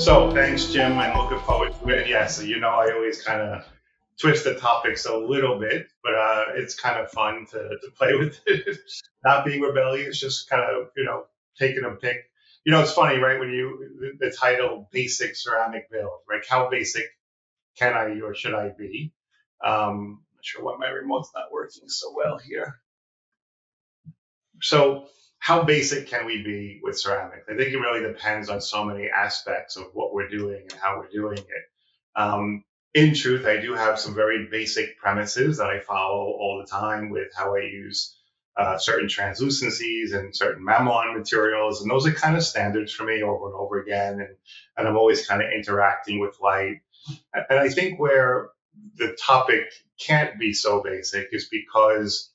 So thanks, Jim. I'm looking forward to it. Yeah, so I always kind of twist the topics a little bit, but it's kind of fun to play with it. Not being rebellious, just kind of, taking a pick. It's funny, right? When the title Basic Ceramic Build, right? How basic can I or should I be? Not sure why my remote's not working so well here. So, how basic can we be with ceramics? I think it really depends on so many aspects of what we're doing and how we're doing it. In truth, I do have some very basic premises that I follow all the time with how I use certain translucencies and certain mammon materials, and those are kind of standards for me over and over again. And I'm always kind of interacting with light. And I think where the topic can't be so basic is because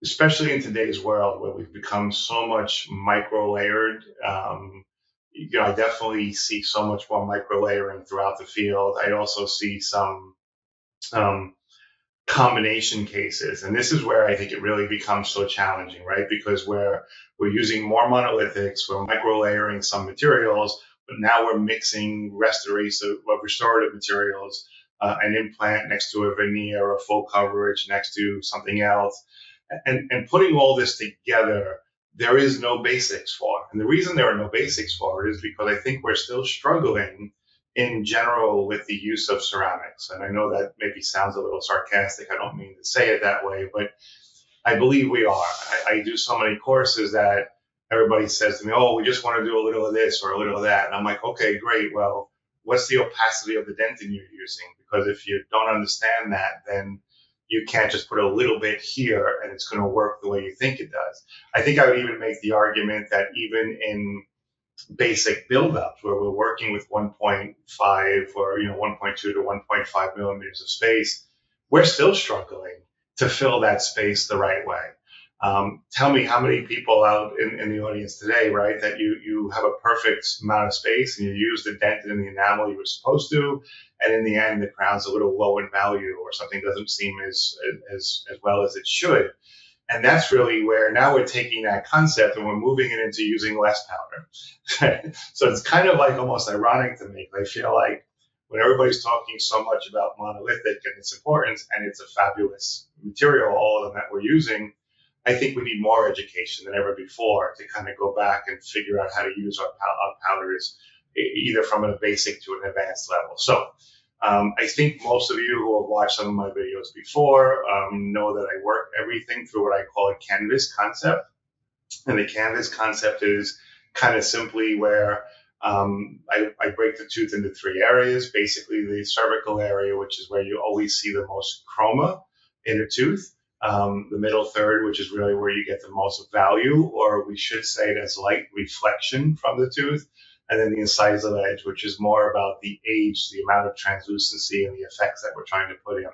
especially in today's world where we've become so much micro layered. I definitely see so much more micro layering throughout the field. I also see some um, combination cases, and this is where I think it really becomes so challenging, right? Because we're using more monolithics, we're micro layering some materials, but now we're mixing restorative materials, an implant next to a veneer, a full coverage next to something else and putting all this together, there is no basics for. And the reason there are no basics for it is because I think we're still struggling in general with the use of ceramics. And I know that maybe sounds a little sarcastic. I don't mean to say it that way, but I believe we are. I do so many courses that everybody says to me, oh, we just want to do a little of this or a little of that. And I'm like, okay, great. Well, what's the opacity of the dentin you're using? Because if you don't understand that, then you can't just put a little bit here and it's going to work the way you think it does. I think I would even make the argument that even in basic buildups where we're working with 1.5 or 1.2 to 1.5 millimeters of space, we're still struggling to fill that space the right way. Tell me how many people out in the audience today, right, that you have a perfect amount of space and you use the dentin and the enamel you were supposed to, and in the end the crown's a little low in value or something doesn't seem as well as it should. And that's really where now we're taking that concept and we're moving it into using less powder. So it's kind of like almost ironic to me. I feel like when everybody's talking so much about monolithic and its importance, and it's a fabulous material, all of them that we're using, I think we need more education than ever before to kind of go back and figure out how to use our powders either from a basic to an advanced level. So I think most of you who have watched some of my videos before know that I work everything through what I call a canvas concept. And the canvas concept is kind of simply where I break the tooth into three areas. Basically, the cervical area, which is where you always see the most chroma in a tooth. The middle third, which is really where you get the most value, or we should say it as light reflection from the tooth. And then the incisal edge, which is more about the age, the amount of translucency and the effects that we're trying to put in.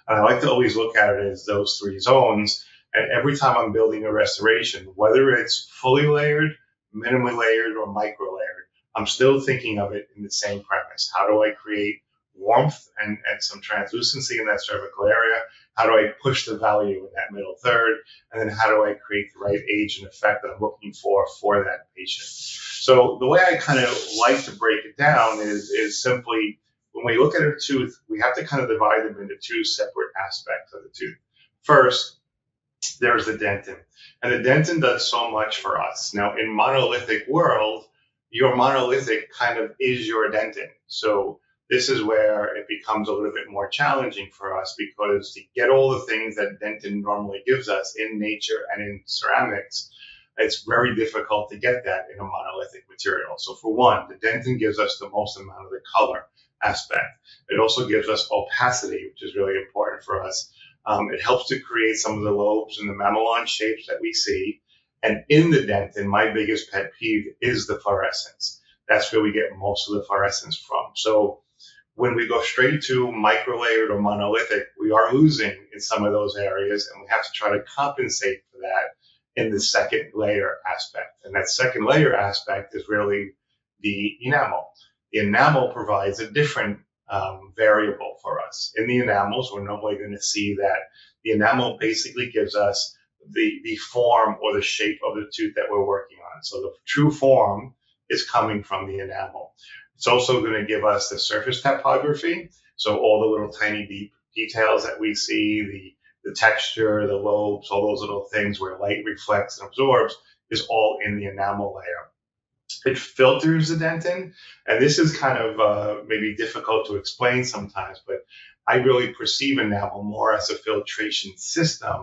And I like to always look at it as those three zones. And every time I'm building a restoration, whether it's fully layered, minimally layered, or micro layered, I'm still thinking of it in the same premise. How do I create warmth and some translucency in that cervical area? How do I push the value in that middle third? And then how do I create the right age and effect that I'm looking for that patient? So the way I kind of like to break it down is simply when we look at a tooth, we have to kind of divide them into two separate aspects of the tooth. First, there's the dentin. And the dentin does so much for us. Now, in monolithic world, your monolithic kind of is your dentin. So this is where it becomes a little bit more challenging for us because to get all the things that dentin normally gives us in nature and in ceramics, it's very difficult to get that in a monolithic material. So for one, the dentin gives us the most amount of the color aspect. It also gives us opacity, which is really important for us. It helps to create some of the lobes and the mamelon shapes that we see. And in the dentin, my biggest pet peeve is the fluorescence. That's where we get most of the fluorescence from. So when we go straight to micro-layered or monolithic, we are losing in some of those areas, and we have to try to compensate for that in the second layer aspect. And that second layer aspect is really the enamel. The enamel provides a different variable for us. In the enamels, we're normally going to see that the enamel basically gives us the form or the shape of the tooth that we're working on. So the true form is coming from the enamel. It's also going to give us the surface topography. So all the little tiny deep details that we see, the texture, the lobes, all those little things where light reflects and absorbs is all in the enamel layer. It filters the dentin, and this is kind of maybe difficult to explain sometimes, but I really perceive enamel more as a filtration system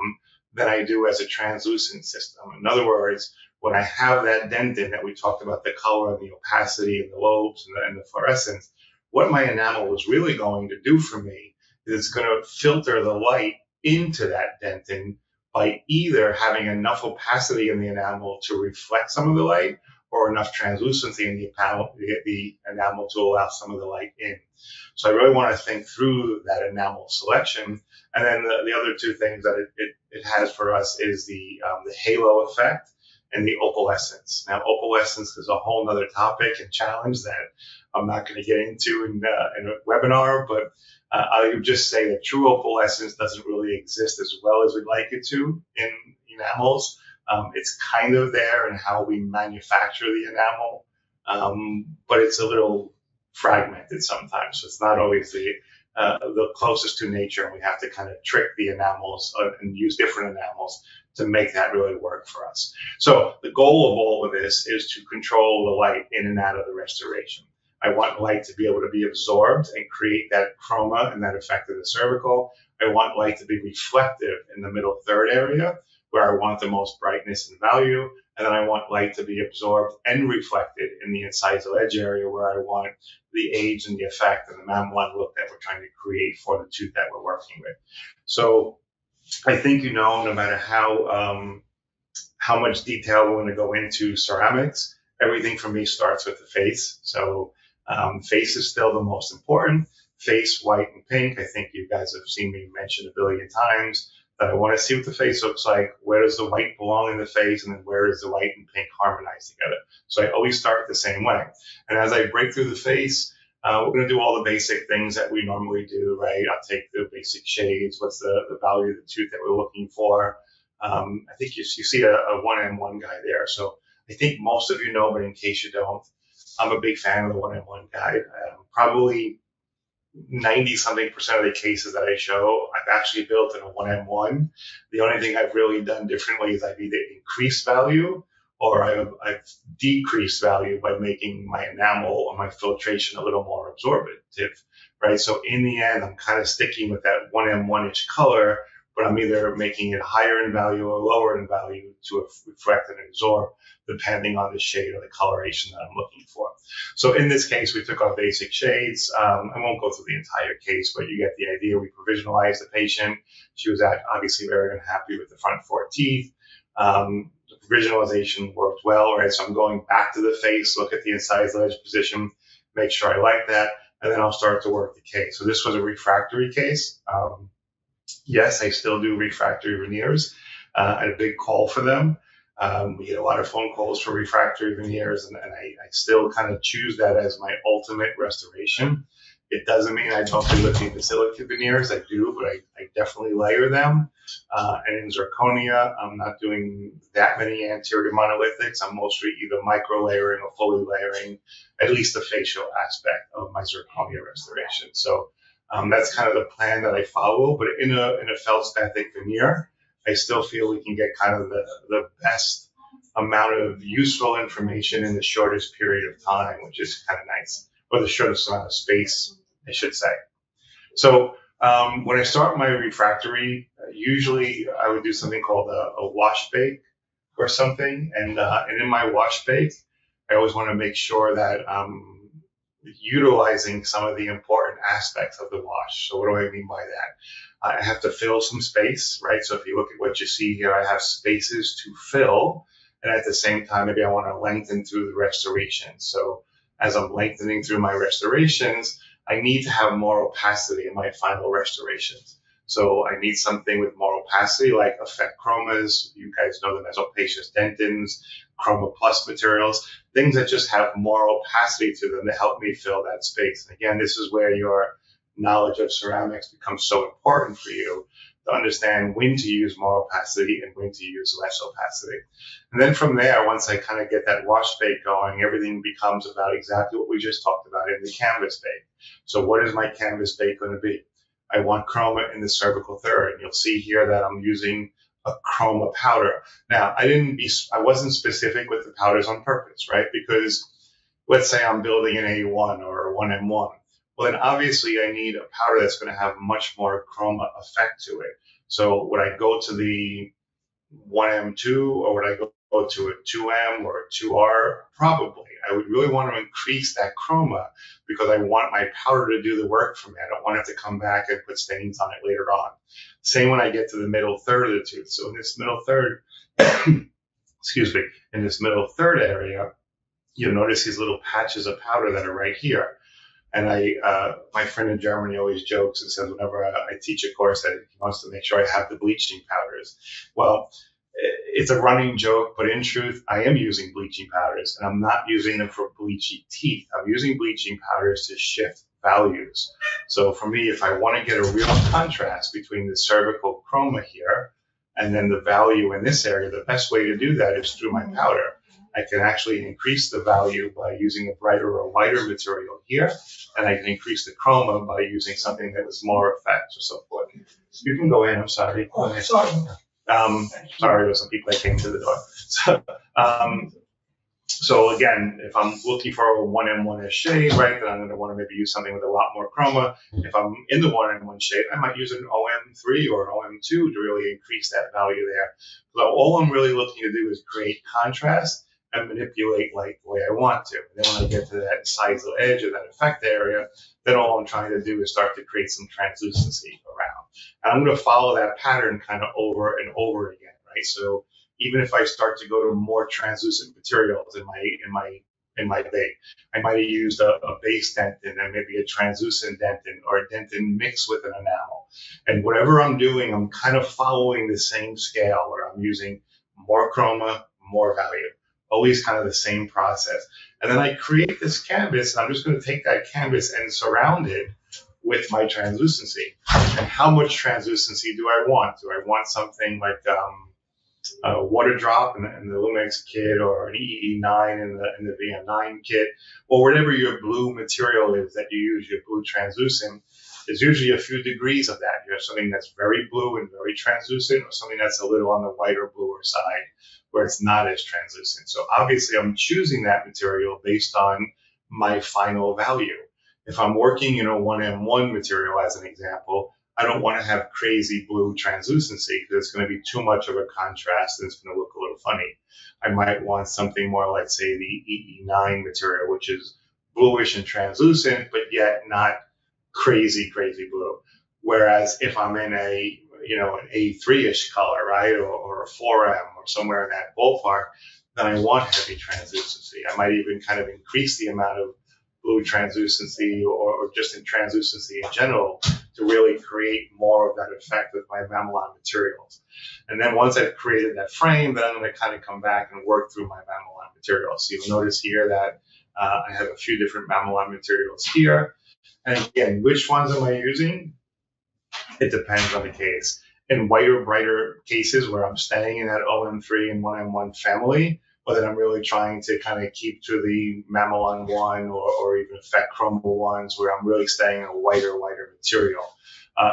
than I do as a translucent system. In other words, when I have that dentin that we talked about, the color and the opacity and the lobes and the fluorescence, what my enamel is really going to do for me is it's going to filter the light into that dentin by either having enough opacity in the enamel to reflect some of the light or enough translucency in the enamel to allow some of the light in. So I really want to think through that enamel selection. And then the other two things that it has for us is the halo effect and the opalescence. Now, opalescence is a whole other topic and challenge that I'm not going to get into in a webinar, but I would just say that true opalescence doesn't really exist as well as we'd like it to in enamels. It's kind of there in how we manufacture the enamel, but it's a little fragmented sometimes. So it's not always the closest to nature, and we have to kind of trick the enamels and use different enamels to make that really work for us. So the goal of all of this is to control the light in and out of the restoration. I want light to be able to be absorbed and create that chroma and that effect in the cervical. I want light to be reflective in the middle third area, where I want the most brightness and value, and then I want light to be absorbed and reflected in the incisal edge area, where I want the age and the effect and the Mam1 look that we're trying to create for the tooth that we're working with. So I think no matter how much detail we're going to go into ceramics, everything for me starts with the face. So face is still the most important. Face, white, and pink. I think you guys have seen me mention a billion times that I want to see what the face looks like. Where does the white belong in the face? And then where does the white and pink harmonize together? So I always start the same way. And as I break through the face, we're going to do all the basic things that we normally do, right? I'll take the basic shades. What's the value of the tooth that we're looking for? I think you see a 1M1 guy there. So I think most of you know, but in case you don't, I'm a big fan of the 1M1 guide. Probably 90-something% of the cases that I show, I've actually built in a 1M1. The only thing I've really done differently is I've either increased value or I've decreased value by making my enamel or my filtration a little more absorptive, right? So in the end, I'm kind of sticking with that 1M1-ish color, but I'm either making it higher in value or lower in value to reflect and absorb, depending on the shade or the coloration that I'm looking for. So in this case, we took our basic shades. I won't go through the entire case, but you get the idea. We provisionalized the patient. She was obviously very unhappy with the front 4 teeth. The provisionalization worked well, right? So I'm going back to the face, look at the incisal edge position, make sure I like that, and then I'll start to work the case. So this was a refractory case. Yes, I still do refractory veneers. I had a big call for them. We get a lot of phone calls for refractory veneers, and I still kind of choose that as my ultimate restoration. It doesn't mean I don't do lithium disilicate veneers. I do, but I definitely layer them. And in zirconia, I'm not doing that many anterior monolithics. I'm mostly either micro layering or fully layering at least the facial aspect of my zirconia restoration. So that's kind of the plan that I follow. But in a feldspathic veneer, I still feel we can get kind of the best amount of useful information in the shortest period of time, which is kind of nice, or the shortest amount of space, I should say. So when I start my refractory, usually I would do something called a wash bake or something. And in my wash bake, I always want to make sure that I'm utilizing some of the important aspects of the wash. So what do I mean by that? I have to fill some space, right? So if you look at what you see here, I have spaces to fill. And at the same time, maybe I want to lengthen through the restoration. So as I'm lengthening through my restorations, I need to have more opacity in my final restorations. So I need something with more opacity, like effect chromas. You guys know them as opacious dentins, chroma plus materials, things that just have more opacity to them to help me fill that space. And again, this is where your knowledge of ceramics becomes so important for you to understand when to use more opacity and when to use less opacity. And then from there, once I kind of get that wash bake going, everything becomes about exactly what we just talked about in the canvas bake. So what is my canvas bake going to be? I want chroma in the cervical third. You'll see here that I'm using a chroma powder. Now, I wasn't specific with the powders on purpose, right? Because let's say I'm building an A1 or a 1M1. Well, then obviously I need a powder that's going to have much more chroma effect to it. So would I go to the 1M2 or would I go to a 2M or a 2R? Probably. I would really want to increase that chroma because I want my powder to do the work for me. I don't want it to come back and put stains on it later on. Same when I get to the middle third of the tooth. So in this middle third, excuse me, in this middle third area, you'll notice these little patches of powder that are right here. And my friend in Germany always jokes and says whenever I teach a course that he wants to make sure I have the bleaching powders. Well, it's a running joke, but in truth, I am using bleaching powders, and I'm not using them for bleaching teeth. I'm using bleaching powders to shift values. So for me, if I want to get a real contrast between the cervical chroma here and then the value in this area, the best way to do that is through my powder. I can actually increase the value by using a brighter or whiter material here, and I can increase the chroma by using something that was more effect or so forth. You can go in, I'm sorry. Oh, sorry. Sorry, there were some people that came to the door. So again, if I'm looking for a 1M1-ish shade, right, then I'm going to want to maybe use something with a lot more chroma. If I'm in the 1M1 shade, I might use an OM3 or an OM2 to really increase that value there. So all I'm really looking to do is create contrast and manipulate light the way I want to. And then when I get to that incisal edge or that effect area, then all I'm trying to do is start to create some translucency around. And I'm going to follow that pattern kind of over and over again, right? So even if I start to go to more translucent materials in my bake, I might have used a base dentin and maybe a translucent dentin or a dentin mixed with an enamel. And whatever I'm doing, I'm kind of following the same scale where I'm using more chroma, more value. Always kind of the same process. And then I create this canvas, and I'm just going to take that canvas and surround it with my translucency. And how much translucency do I want? Do I want something like a water drop in the Lumix kit or an EE9 in the VM9 kit, or whatever your blue material is that you use, your blue translucent? There's usually a few degrees of that. You have something that's very blue and very translucent, or something that's a little on the whiter, bluer side where it's not as translucent. So obviously I'm choosing that material based on my final value. If I'm working in a 1M1 material, as an example, I don't want to have crazy blue translucency because it's going to be too much of a contrast and it's going to look a little funny. I might want something more like, say, the EE9 material, which is bluish and translucent, but yet not crazy blue. Whereas if I'm in an A3-ish color, right, or a 4M or somewhere in that ballpark, then I want heavy translucency. I might even kind of increase the amount of blue translucency or just in translucency in general to really create more of that effect with my mamelon materials. And then once I've created that frame, then I'm going to kind of come back and work through my mamelon materials. So you'll notice here that I have a few different mamelon materials here. And again, which ones am I using? It depends on the case. In whiter, brighter cases where I'm staying in that OM3 and 1M1 family, or that I'm really trying to kind of keep to the mamelon one or even effect chroma ones where I'm really staying in a whiter material.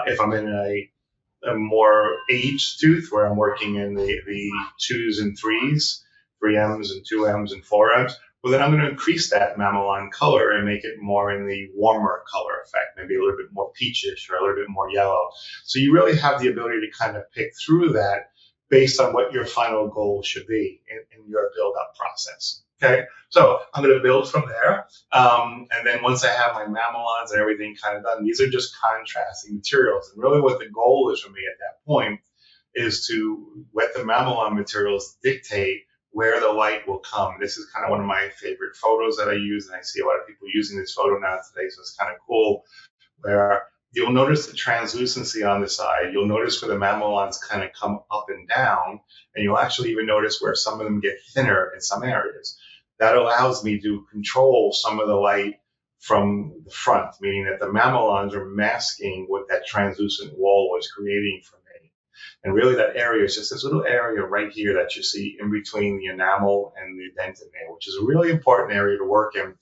If I'm in a more aged tooth where I'm working in the 2s and 3s, 3Ms and 2Ms and 4Ms, well, then I'm going to increase that mamelon color and make it more in the warmer color effect, maybe a little bit more peachish or a little bit more yellow. So you really have the ability to kind of pick through that based on what your final goal should be in your build-up process. Okay, so I'm going to build from there. And then once I have my mamelons and everything kind of done, these are just contrasting materials. And really what the goal is for me at that point is to let the mamelon materials dictate where the light will come. This is kind of one of my favorite photos that I use, and I see a lot of people using this photo now today, so it's kind of cool, where you'll notice the translucency on the side. You'll notice where the mamelons kind of come up and down, and you'll actually even notice where some of them get thinner in some areas. That allows me to control some of the light from the front, meaning that the mamelons are masking what that translucent wall was creating for me. And really that area is just this little area right here that you see in between the enamel and the dentin there, which is a really important area to work in,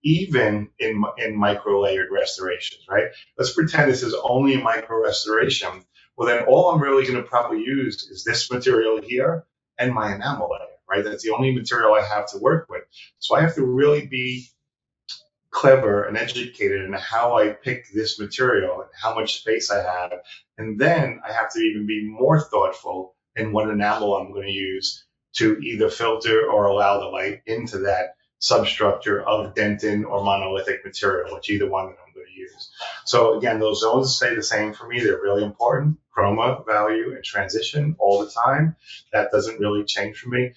even in micro-layered restorations, right? Let's pretend this is only a micro restoration. Well, then all I'm really going to probably use is this material here and my enamel layer, right? That's the only material I have to work with. So I have to really be clever and educated in how I pick this material and how much space I have. And then I have to even be more thoughtful in what enamel I'm going to use to either filter or allow the light into that substructure of dentin or monolithic material, which either one that I'm going to use. So again, those zones stay the same for me. They're really important. Chroma, value, and transition all the time. That doesn't really change for me.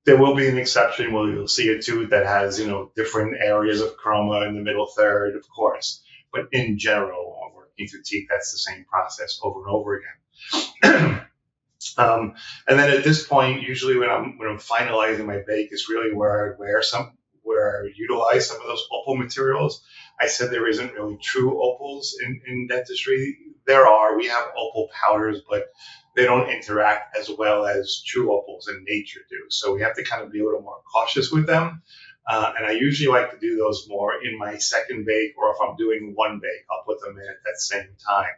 There will be an exception where you'll see a tooth that has, different areas of chroma in the middle third, of course. But in general, when working through teeth, that's the same process over and over again. And then at this point, usually when I'm finalizing my bake is really where I utilize some of those opal materials. I said there isn't really true opals in dentistry. We have opal powders, but they don't interact as well as true opals in nature do. So we have to kind of be a little more cautious with them. And I usually like to do those more in my second bake, or if I'm doing one bake, I'll put them in at that same time.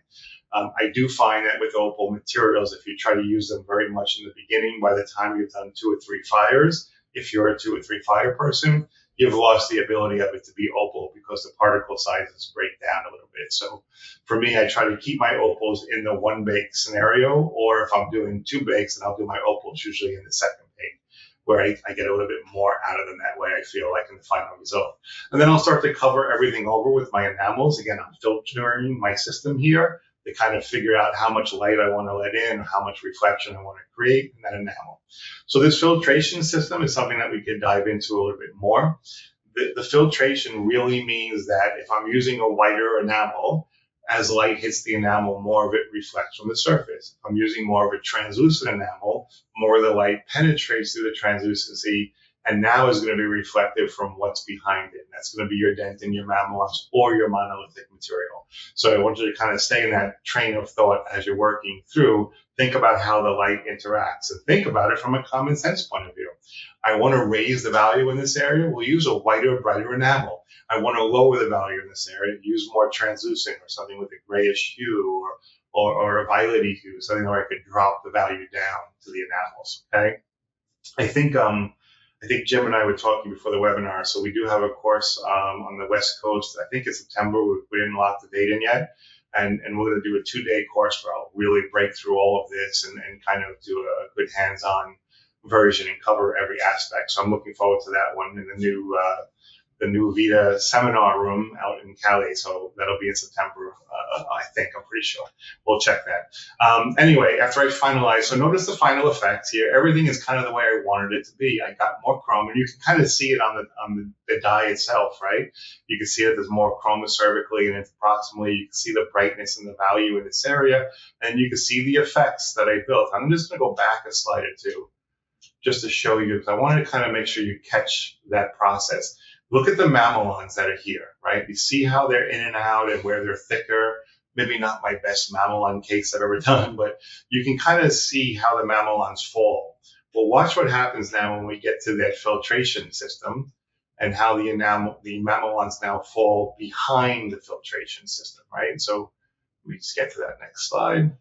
I do find that with opal materials, if you try to use them very much in the beginning, by the time you've done 2 or 3 fires, if you're a 2 or 3 fire person, you've lost the ability of it to be opal because the particle sizes break down a little bit. So for me, I try to keep my opals in the 1 bake scenario, or if I'm doing 2 bakes, then I'll do my opals usually in the second bake, where I get a little bit more out of them that way, I feel like, in the final result. And then I'll start to cover everything over with my enamels. Again, I'm filtering my system here to kind of figure out how much light I want to let in, how much reflection I want to create in that enamel. So this filtration system is something that we could dive into a little bit more. The filtration really means that if I'm using a whiter enamel, as light hits the enamel, more of it reflects from the surface. If I'm using more of a translucent enamel, more of the light penetrates through the translucency and now is going to be reflective from what's behind it. And that's going to be your dentin, your mamelons, or your monolithic material. So I want you to kind of stay in that train of thought as you're working through. Think about how the light interacts and think about it from a common sense point of view. I want to raise the value in this area. We'll use a whiter, brighter enamel. I want to lower the value in this area, use more translucent or something with a grayish hue or a violety hue, something where I could drop the value down to the enamels. Okay. I think Jim and I were talking before the webinar. So we do have a course on the West Coast. I think it's September. We didn't lock the date in yet. And we're going to do a 2-day course where I'll really break through all of this and kind of do a good hands-on version and cover every aspect. So I'm looking forward to that one in the new VITA seminar room out in Cali. So that'll be in September, I think. I'm pretty sure. We'll check that. Anyway, after I finalize, so notice the final effects here. Everything is kind of the way I wanted it to be. I got more chrome, and you can kind of see it on the die itself, right? You can see that there's more chroma cervically and proximally. You can see the brightness and the value in this area, and you can see the effects that I built. I'm just going to go back a slide or two just to show you, because I wanted to kind of make sure you catch that process. Look at the mamelons that are here, right? You see how they're in and out and where they're thicker. Maybe not my best mamelon case I've ever done, but you can kind of see how the mamelons fall. Well, watch what happens now when we get to that filtration system and how the mamelons now fall behind the filtration system, right? So we just get to that next slide.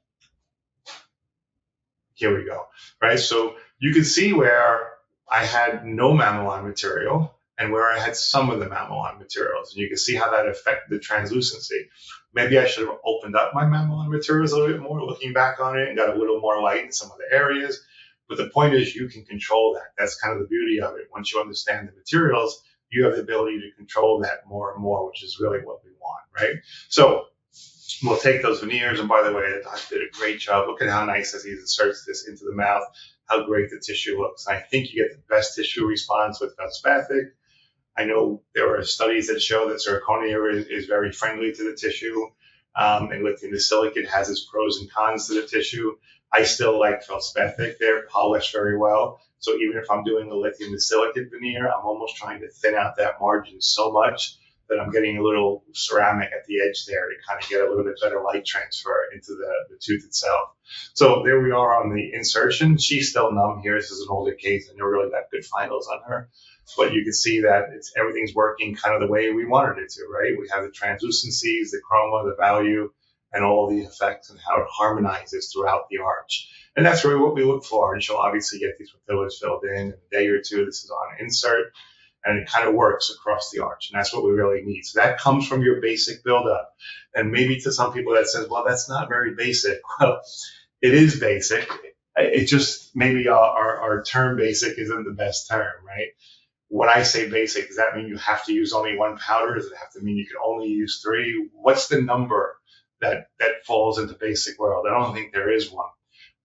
Here we go, right? So you can see where I had no mamelon material and where I had some of the mamelon materials. And you can see how that affected the translucency. Maybe I should have opened up my mamelon materials a little bit more, looking back on it, and got a little more light in some of the areas. But the point is you can control that. That's kind of the beauty of it. Once you understand the materials, you have the ability to control that more and more, which is really what we want, right? So we'll take those veneers. And by the way, the doctor did a great job. Look at how nice as he inserts this into the mouth, how great the tissue looks. And I think you get the best tissue response with feldspathic. I know there are studies that show that zirconia is very friendly to the tissue, and lithium disilicate has its pros and cons to the tissue. I still like feldspathic. They're polished very well. So even if I'm doing a lithium disilicate veneer, I'm almost trying to thin out that margin so much that I'm getting a little ceramic at the edge there to kind of get a little bit better light transfer into the tooth itself. So there we are on the insertion. She's still numb here. This is an older case. I never really got good finals on her. But you can see that everything's working kind of the way we wanted it to, right? We have the translucencies, the chroma, the value, and all the effects and how it harmonizes throughout the arch. And that's really what we look for. And she'll obviously get these fillers filled in a day or two. This is on insert, and it kind of works across the arch. And that's what we really need. So that comes from your basic buildup. And maybe to some people that says, well, that's not very basic. Well, it is basic. It just, maybe our term basic isn't the best term, right? When I say basic, does that mean you have to use only one powder? Does it have to mean you can only use 3? What's the number that falls into basic world? I don't think there is one.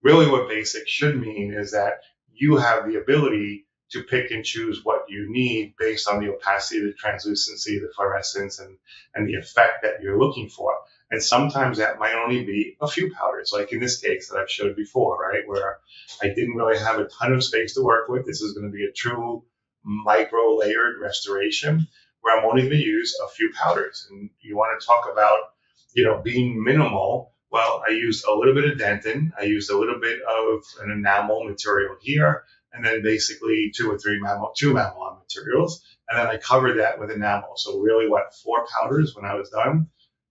Really what basic should mean is that you have the ability to pick and choose what you need based on the opacity, the translucency, the fluorescence, and the effect that you're looking for. And sometimes that might only be a few powders, like in this case that I've showed before, right, where I didn't really have a ton of space to work with. This is going to be a true micro layered restoration where I'm only going to use a few powders. And you want to talk about, being minimal. Well, I used a little bit of dentin. I used a little bit of an enamel material here, and then basically 2 or 3 two mamelon materials. And then I covered that with enamel. So really 4 powders when I was done.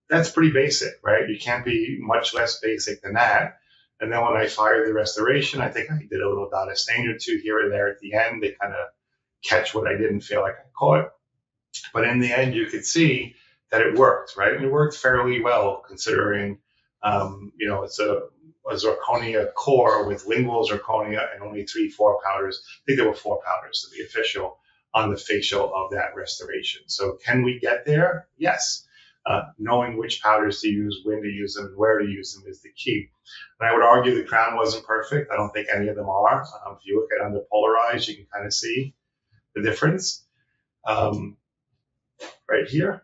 That's pretty basic, right? You can't be much less basic than that. And then when I fired the restoration, I think I did a little dot of stain or 2 here and there at the end. They kind of catch what I didn't feel like I caught. But in the end, you could see that it worked, right? And it worked fairly well considering, it's a zirconia core with lingual zirconia and only 3-4 powders. I think there were 4 powders to be official on the facial of that restoration. So can we get there? Yes. Knowing which powders to use, when to use them, and where to use them is the key. And I would argue the crown wasn't perfect. I don't think any of them are. If you look at under polarized, you can kind of see the difference right here.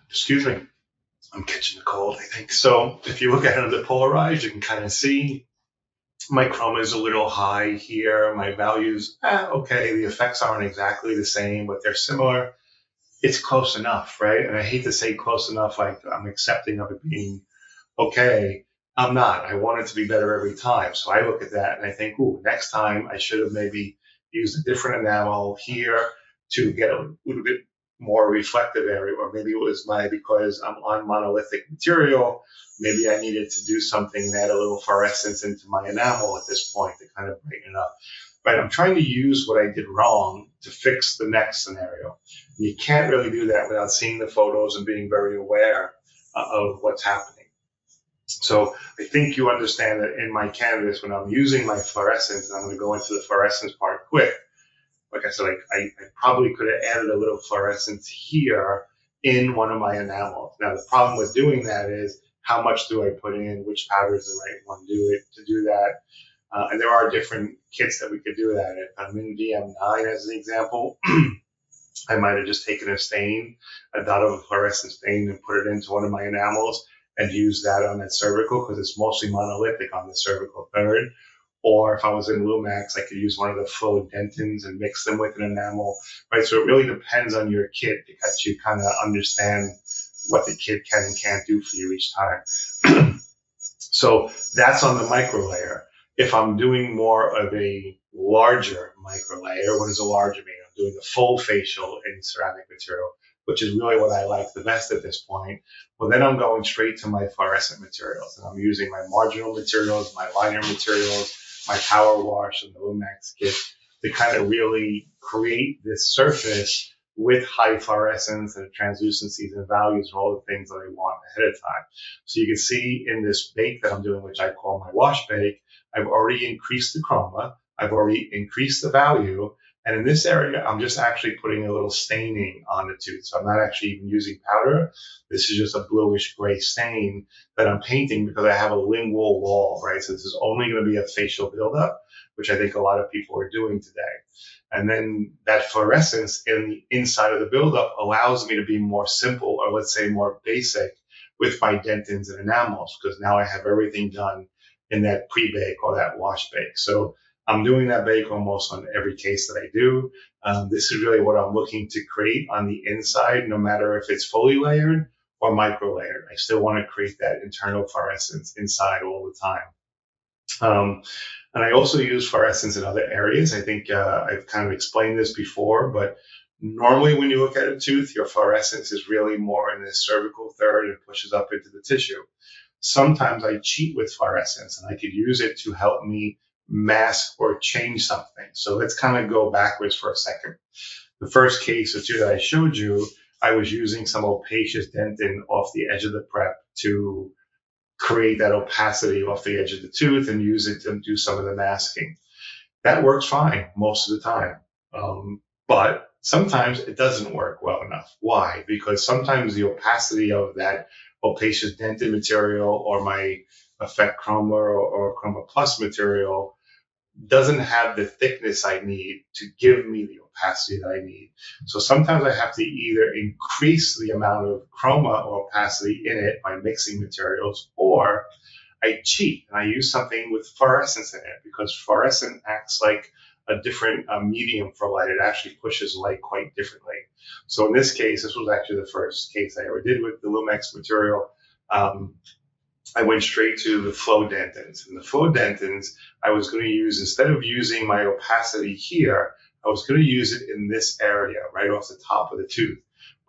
Excuse me, I'm catching a cold, I think. So if you look at it under polarized, you can kind of see my chroma is a little high here. My values, okay, the effects aren't exactly the same, but they're similar. It's close enough, right? And I hate to say close enough like I'm accepting of it being okay. I'm not. I want it to be better every time. So I look at that and I think, ooh, next time I should have maybe used a different enamel here to get a little bit more reflective area, or maybe it was because I'm on monolithic material, maybe I needed to do something and add a little fluorescence into my enamel at this point to kind of brighten it up. Right, I'm trying to use what I did wrong to fix the next scenario. And you can't really do that without seeing the photos and being very aware of what's happening. So I think you understand that in my canvas, when I'm using my fluorescence, and I'm going to go into the fluorescence part quick, like I said, I probably could have added a little fluorescence here in one of my enamels. Now, the problem with doing that is how much do I put in, which powder is the right one to do that. And there are different kits that we could do that. If I'm in VM9 as an example, I might have just taken a dot of a fluorescent stain and put it into one of my enamels and use that on that cervical because it's mostly monolithic on the cervical third. Or if I was in Lumax, I could use one of the full dentins and mix them with an enamel, right? So it really depends on your kit to let you kind of understand what the kit can and can't do for you each time. So that's on the micro layer. If I'm doing more of a larger micro layer, what does a larger mean? I'm doing the full facial in ceramic material, which is really what I like the best at this point. Well, then I'm going straight to my fluorescent materials, and I'm using my marginal materials, my liner materials, my power wash, and the Lumax kit to kind of really create this surface with high fluorescence and translucencies and values and all the things that I want ahead of time. So you can see in this bake that I'm doing, which I call my wash bake, I've already increased the chroma, I've already increased the value, and in this area, I'm just actually putting a little staining on the tooth. So I'm not actually even using powder. This is just a bluish gray stain that I'm painting because I have a lingual wall, right? So this is only going to be a facial buildup, which I think a lot of people are doing today. And then that fluorescence in the inside of the buildup allows me to be more simple, or let's say more basic, with my dentins and enamels, because now I have everything done in that pre-bake or that wash bake. So I'm doing that bake almost on every case that I do. This is really what I'm looking to create on the inside, no matter if it's fully layered or micro layered. I still want to create that internal fluorescence inside all the time. And I also use fluorescence in other areas. I think I've kind of explained this before, but normally when you look at a tooth, your fluorescence is really more in the cervical third and pushes up into the tissue. Sometimes I cheat with fluorescence and I could use it to help me mask or change something. So let's kind of go backwards for a second. The first case or two that I showed you, I was using some opacious dentin off the edge of the prep to create that opacity off the edge of the tooth and use it to do some of the masking. That works fine most of the time. But sometimes it doesn't work well enough. Why? Because sometimes the opacity of that opacious dentin material or my Effect Chroma or Chroma Plus material doesn't have the thickness I need to give me the opacity that I need. So sometimes I have to either increase the amount of chroma or opacity in it by mixing materials, or I cheat and I use something with fluorescence in it, because fluorescent acts like a different medium for light. It actually pushes light quite differently. So in this case, this was actually the first case I ever did with the Lumex material. I went straight to the flow dentins. And the flow dentins, I was going to use, instead of using my opacity here, I was going to use it in this area, right off the top of the tooth.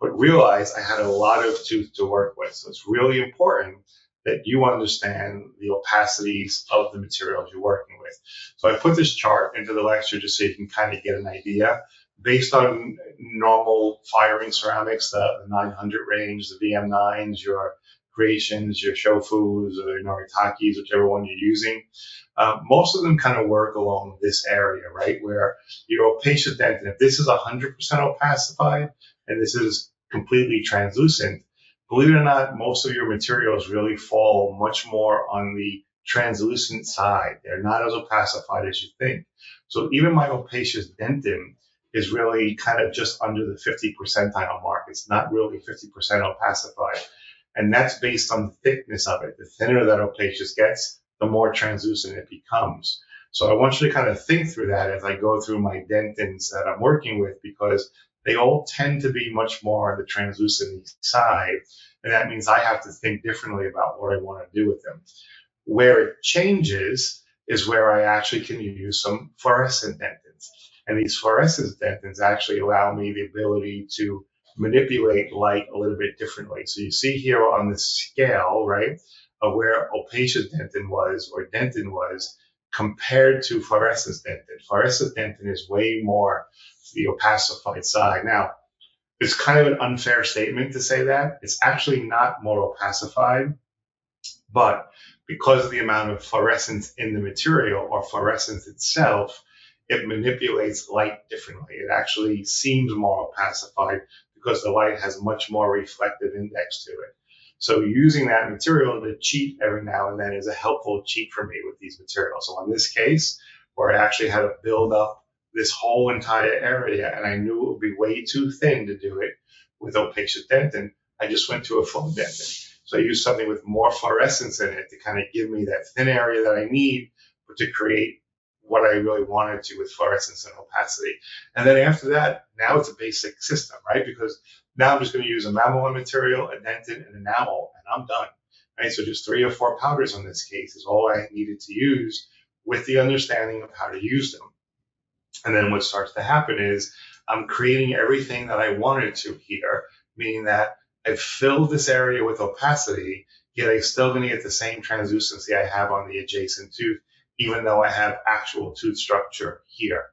But realized I had a lot of tooth to work with. So it's really important that you understand the opacities of the materials you're working with. So I put this chart into the lecture just so you can kind of get an idea. Based on normal firing ceramics, the 900 range, the VM9s, your creations, your shofus, or your noritakis, whichever one you're using, most of them kind of work along this area, right? Where your opacious dentin, if this is 100% opacified and this is completely translucent, believe it or not, most of your materials really fall much more on the translucent side. They're not as opacified as you think. So even my opacious dentin is really kind of just under the 50 percentile mark. It's not really 50% opacified. And that's based on the thickness of it. The thinner that opacious gets, the more translucent it becomes. So I want you to kind of think through that as I go through my dentins that I'm working with, because they all tend to be much more on the translucent side. And that means I have to think differently about what I want to do with them. Where it changes is where I actually can use some fluorescent dentins. And these fluorescent dentins actually allow me the ability to manipulate light a little bit differently. So you see here on the scale, right, of where opacious dentin was or dentin was compared to fluorescence dentin. Fluorescence dentin is way more the opacified side. Now, it's kind of an unfair statement to say that. It's actually not more opacified, but because of the amount of fluorescence in the material or fluorescence itself, it manipulates light differently. It actually seems more opacified because the light has much more reflective index to it. So using that material to cheat every now and then is a helpful cheat for me with these materials. So in this case, where I actually had to build up this whole entire area and I knew it would be way too thin to do it with opacious dentin, I just went to a flow dentin. So I used something with more fluorescence in it to kind of give me that thin area that I need, but to create what I really wanted to with fluorescence and opacity. And then after that, now it's a basic system, right? Because now I'm just going to use a mamelon material, a dentin, and enamel, and I'm done. Right? So just 3 or 4 powders in this case is all I needed to use with the understanding of how to use them. And then what starts to happen is I'm creating everything that I wanted to here, meaning that I've filled this area with opacity, yet I'm still going to get the same translucency I have on the adjacent tooth, even though I have actual tooth structure here,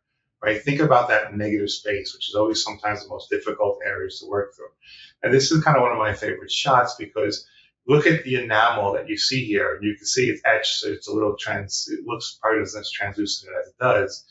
right? Think about that negative space, which is always sometimes the most difficult areas to work through. And this is kind of one of my favorite shots because look at the enamel that you see here. You can see it's etched, so it's a little it looks probably as translucent as it does.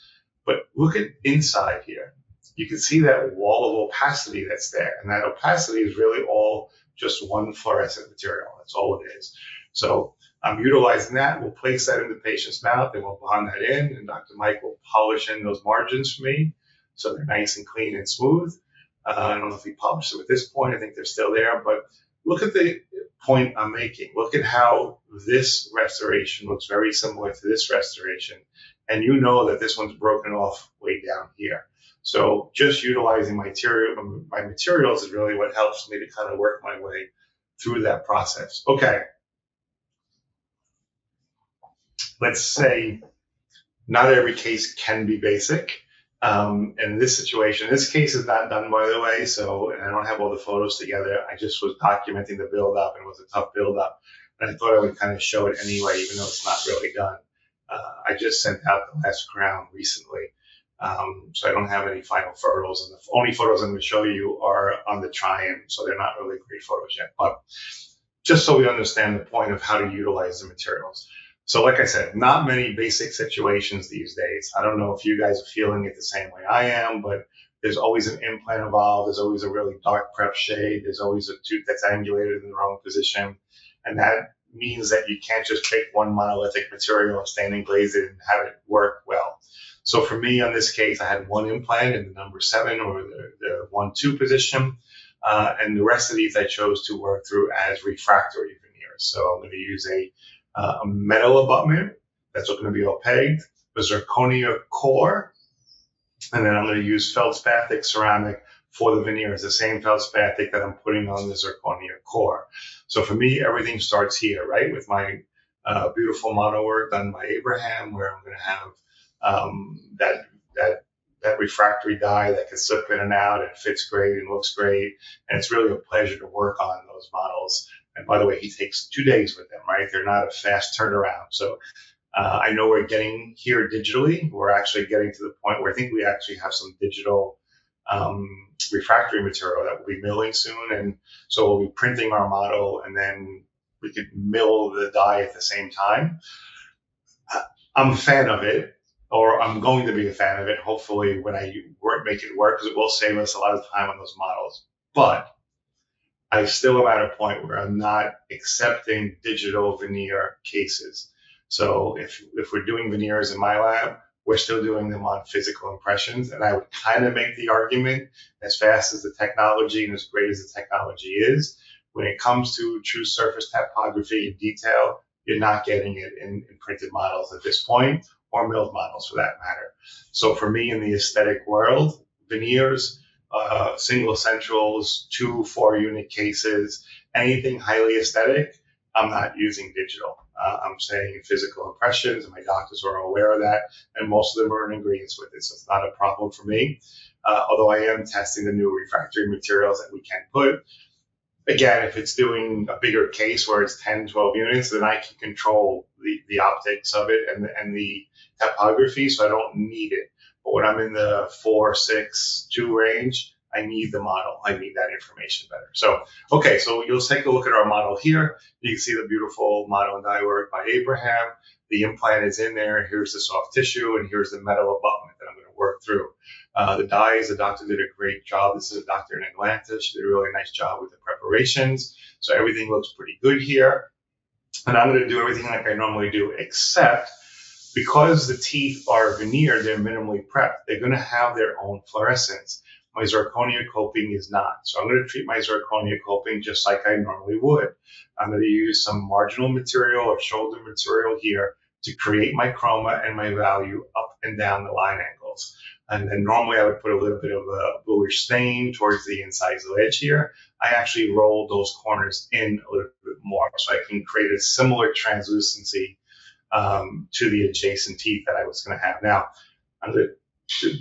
But look at inside here. You can see that wall of opacity that's there. And that opacity is really all just one fluorescent material. That's all it is. So I'm utilizing that. We'll place that in the patient's mouth and we'll bond that in. And Dr. Mike will polish in those margins for me so they're nice and clean and smooth. I don't know if he polished them at this point. I think they're still there. But look at the point I'm making. Look at how this restoration looks very similar to this restoration. and you know that this one's broken off way down here. So just utilizing my materials is really what helps me to kind of work my way through that process. Okay, let's say not every case can be basic. In this situation, this case is not done, by the way, so I don't have all the photos together. I just was documenting the build up, and it was a tough build up. And I thought I would kind of show it anyway, even though it's not really done. I just sent out the last crown recently, so I don't have any final photos. And the only photos I'm going to show you are on the try-in, so they're not really great photos yet. But just so we understand the point of how to utilize the materials. So like I said, not many basic situations these days. I don't know if you guys are feeling it the same way I am, but there's always an implant involved. There's always a really dark prep shade. There's always a tooth that's angulated in the wrong position. And that means that you can't just take one monolithic material and stain and glaze it and have it work well. So for me, on this case, I had one implant in the number 7 or the 1-2 position. And the rest of these I chose to work through as refractory veneers. So I'm going to use a metal abutment that's going to be opaque, a zirconia core, and then I'm going to use feldspathic ceramic for the veneers, the same feldspathic that I'm putting on the zirconia core. So for me, everything starts here, right, with my beautiful mono work done by Abraham, where I'm going to have that refractory die that can slip in and out and fits great and looks great, and it's really a pleasure to work on those models. And by the way, he takes 2 days with them, right? They're not a fast turnaround. So I know we're getting here digitally. We're actually getting to the point where I think we actually have some digital refractory material that we'll be milling soon. And so we'll be printing our model, and then we could mill the die at the same time. I'm a fan of it, or I'm going to be a fan of it, hopefully, when I make it work, because it will save us a lot of time on those models. But I still am at a point where I'm not accepting digital veneer cases. So if we're doing veneers in my lab, we're still doing them on physical impressions. And I would kind of make the argument, as fast as the technology and as great as the technology is, when it comes to true surface typography and detail, you're not getting it in printed models at this point, or milled models for that matter. So for me, in the aesthetic world, veneers, single centrals, 2 4-unit cases, anything highly aesthetic, I'm not using digital. I'm saying physical impressions, and my doctors are aware of that, and most of them are in agreement with it, so it's not a problem for me. Although I am testing the new refractory materials that we can put. Again, if it's doing a bigger case where it's 10, 12 units, then I can control the optics of it and the typography, so I don't need it. But when I'm in the 4, 6, 2 range, I need the model. I need that information better. So, okay, so you'll take a look at our model here. You can see the beautiful model and die work by Abraham. The implant is in there. Here's the soft tissue, and here's the metal abutment that I'm going to work through. The dies, the doctor did a great job. This is a doctor in Atlanta. She did a really nice job with the preparations. So everything looks pretty good here. And I'm going to do everything like I normally do, except because the teeth are veneered, they're minimally prepped. They're going to have their own fluorescence. My zirconia coping is not. So I'm going to treat my zirconia coping just like I normally would. I'm going to use some marginal material or shoulder material here to create my chroma and my value up and down the line angles. And then normally I would put a little bit of a bluish stain towards the incisal edge here. I actually roll those corners in a little bit more so I can create a similar translucency to the adjacent teeth that I was going to have. Now, I'm going to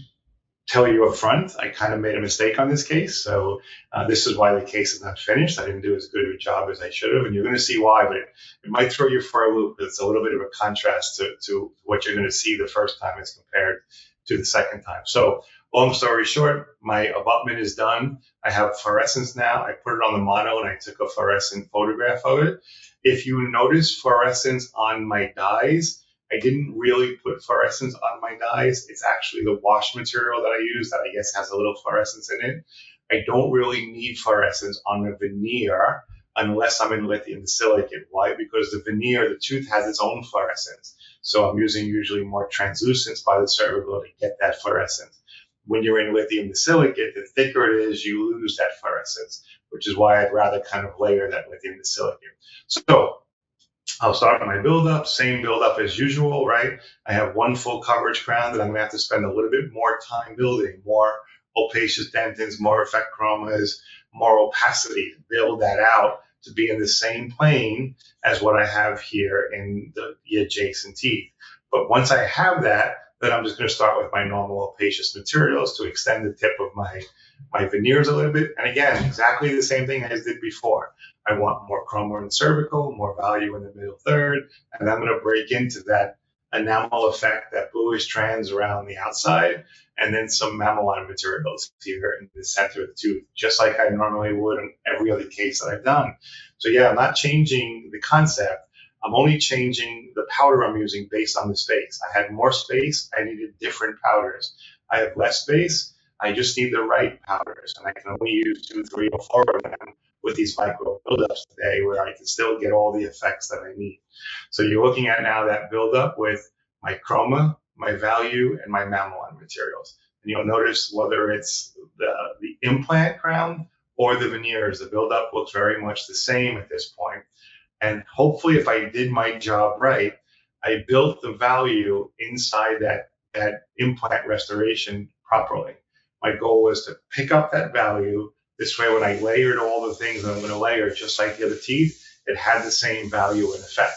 tell you up front, I kind of made a mistake on this case. So this is why the case is not finished. I didn't do as good a job as I should have, and you're going to see why, but it might throw you for a loop. It's a little bit of a contrast to what you're going to see the first time as compared to the second time. So long story short, my abutment is done. I have fluorescence now. I put it on the mono and I took a fluorescent photograph of it. If you notice fluorescence on my dies, I didn't really put fluorescence on my dies. It's actually the wash material that I use that I guess has a little fluorescence in it. I don't really need fluorescence on a veneer unless I'm in lithium disilicate. Why? Because the veneer, the tooth has its own fluorescence. So I'm using usually more translucence by the cerebral to get that fluorescence. When you're in lithium disilicate, the thicker it is, you lose that fluorescence, which is why I'd rather kind of layer that lithium disilicate. So I'll start with my buildup, same buildup as usual, right? I have one full coverage crown that I'm gonna have to spend a little bit more time building, more opacious dentins, more effect chromas, more opacity, build that out to be in the same plane as what I have here in the adjacent teeth. But once I have that, then I'm just gonna start with my normal opacious materials to extend the tip of my veneers a little bit. And again, exactly the same thing as did before. I want more chroma in the cervical, more value in the middle third, and I'm going to break into that enamel effect, that bluish strands around the outside, and then some mamelon materials here in the center of the tooth, just like I normally would in every other case that I've done. So yeah, I'm not changing the concept. I'm only changing the powder I'm using based on the space. I had more space, I needed different powders. I have less space, I just need the right powders, and I can only use 2, 3, or 4 of them with these micro buildups today where I can still get all the effects that I need. So you're looking at now that buildup with my chroma, my value, and my mamelon materials. And you'll notice whether it's the implant crown or the veneers, the buildup looks very much the same at this point. And hopefully if I did my job right, I built the value inside that implant restoration properly. My goal was to pick up that value. This way, when I layered all the things that I'm going to layer, just like the other teeth, it had the same value and effect.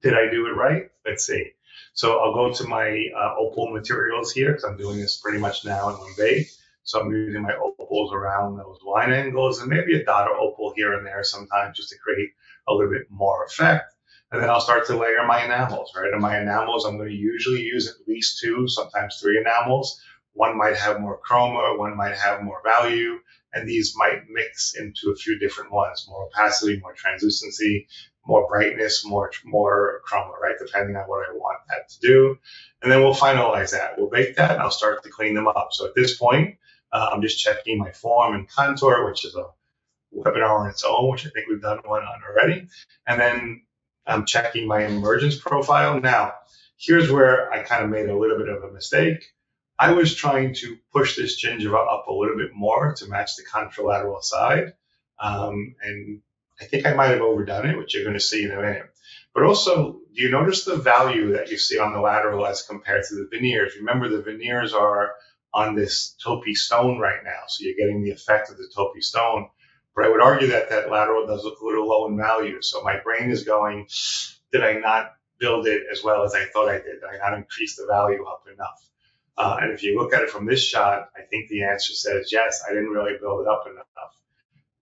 Did I do it right? Let's see. So I'll go to my opal materials here because I'm doing this pretty much now in one bake. So I'm using my opals around those line angles and maybe a dot of opal here and there sometimes just to create a little bit more effect. And then I'll start to layer my enamels, right? And my enamels, I'm going to usually use at least 2, sometimes 3 enamels. One might have more chroma, one might have more value, and these might mix into a few different ones, more opacity, more translucency, more brightness, more chroma, right? Depending on what I want that to do. And then we'll finalize that. We'll bake that and I'll start to clean them up. So at this point, I'm just checking my form and contour, which is a webinar on its own, which I think we've done one on already. And then I'm checking my emergence profile. Now, here's where I kind of made a little bit of a mistake. I was trying to push this gingiva up a little bit more to match the contralateral side. And I think I might have overdone it, which you're going to see in a minute. But also, do you notice the value that you see on the lateral as compared to the veneers? Remember, the veneers are on this taupey stone right now, so you're getting the effect of the taupey stone. But I would argue that that lateral does look a little low in value. So my brain is going, did I not build it as well as I thought I did? Did I not increase the value up enough? And if you look at it from this shot, I think the answer says yes, I didn't really build it up enough.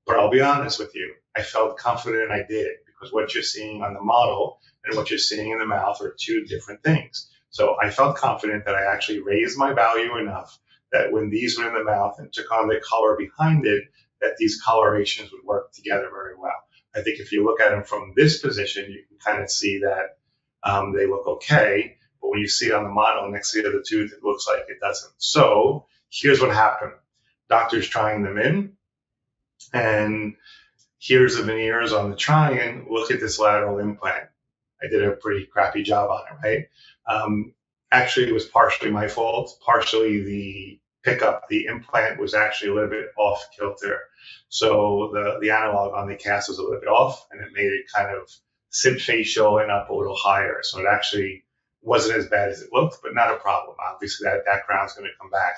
But I'll be honest with you, I felt confident I did it because what you're seeing on the model and what you're seeing in the mouth are 2 different things. So I felt confident that I actually raised my value enough that when these were in the mouth and took on the color behind it, that these colorations would work together very well. I think if you look at them from this position, you can kind of see that they look okay. But when you see it on the model next to the other tooth, it looks like it doesn't. So here's what happened. Doctor's trying them in, and here's the veneers on the try-in. Look at this lateral implant. I did a pretty crappy job on it, right? Actually, it was partially my fault. Partially the pickup, the implant was actually a little bit off kilter. So the analog on the cast was a little bit off, and it made it kind of sit facial and up a little higher. So it actually wasn't as bad as it looked, but not a problem. Obviously, that crown's going to come back.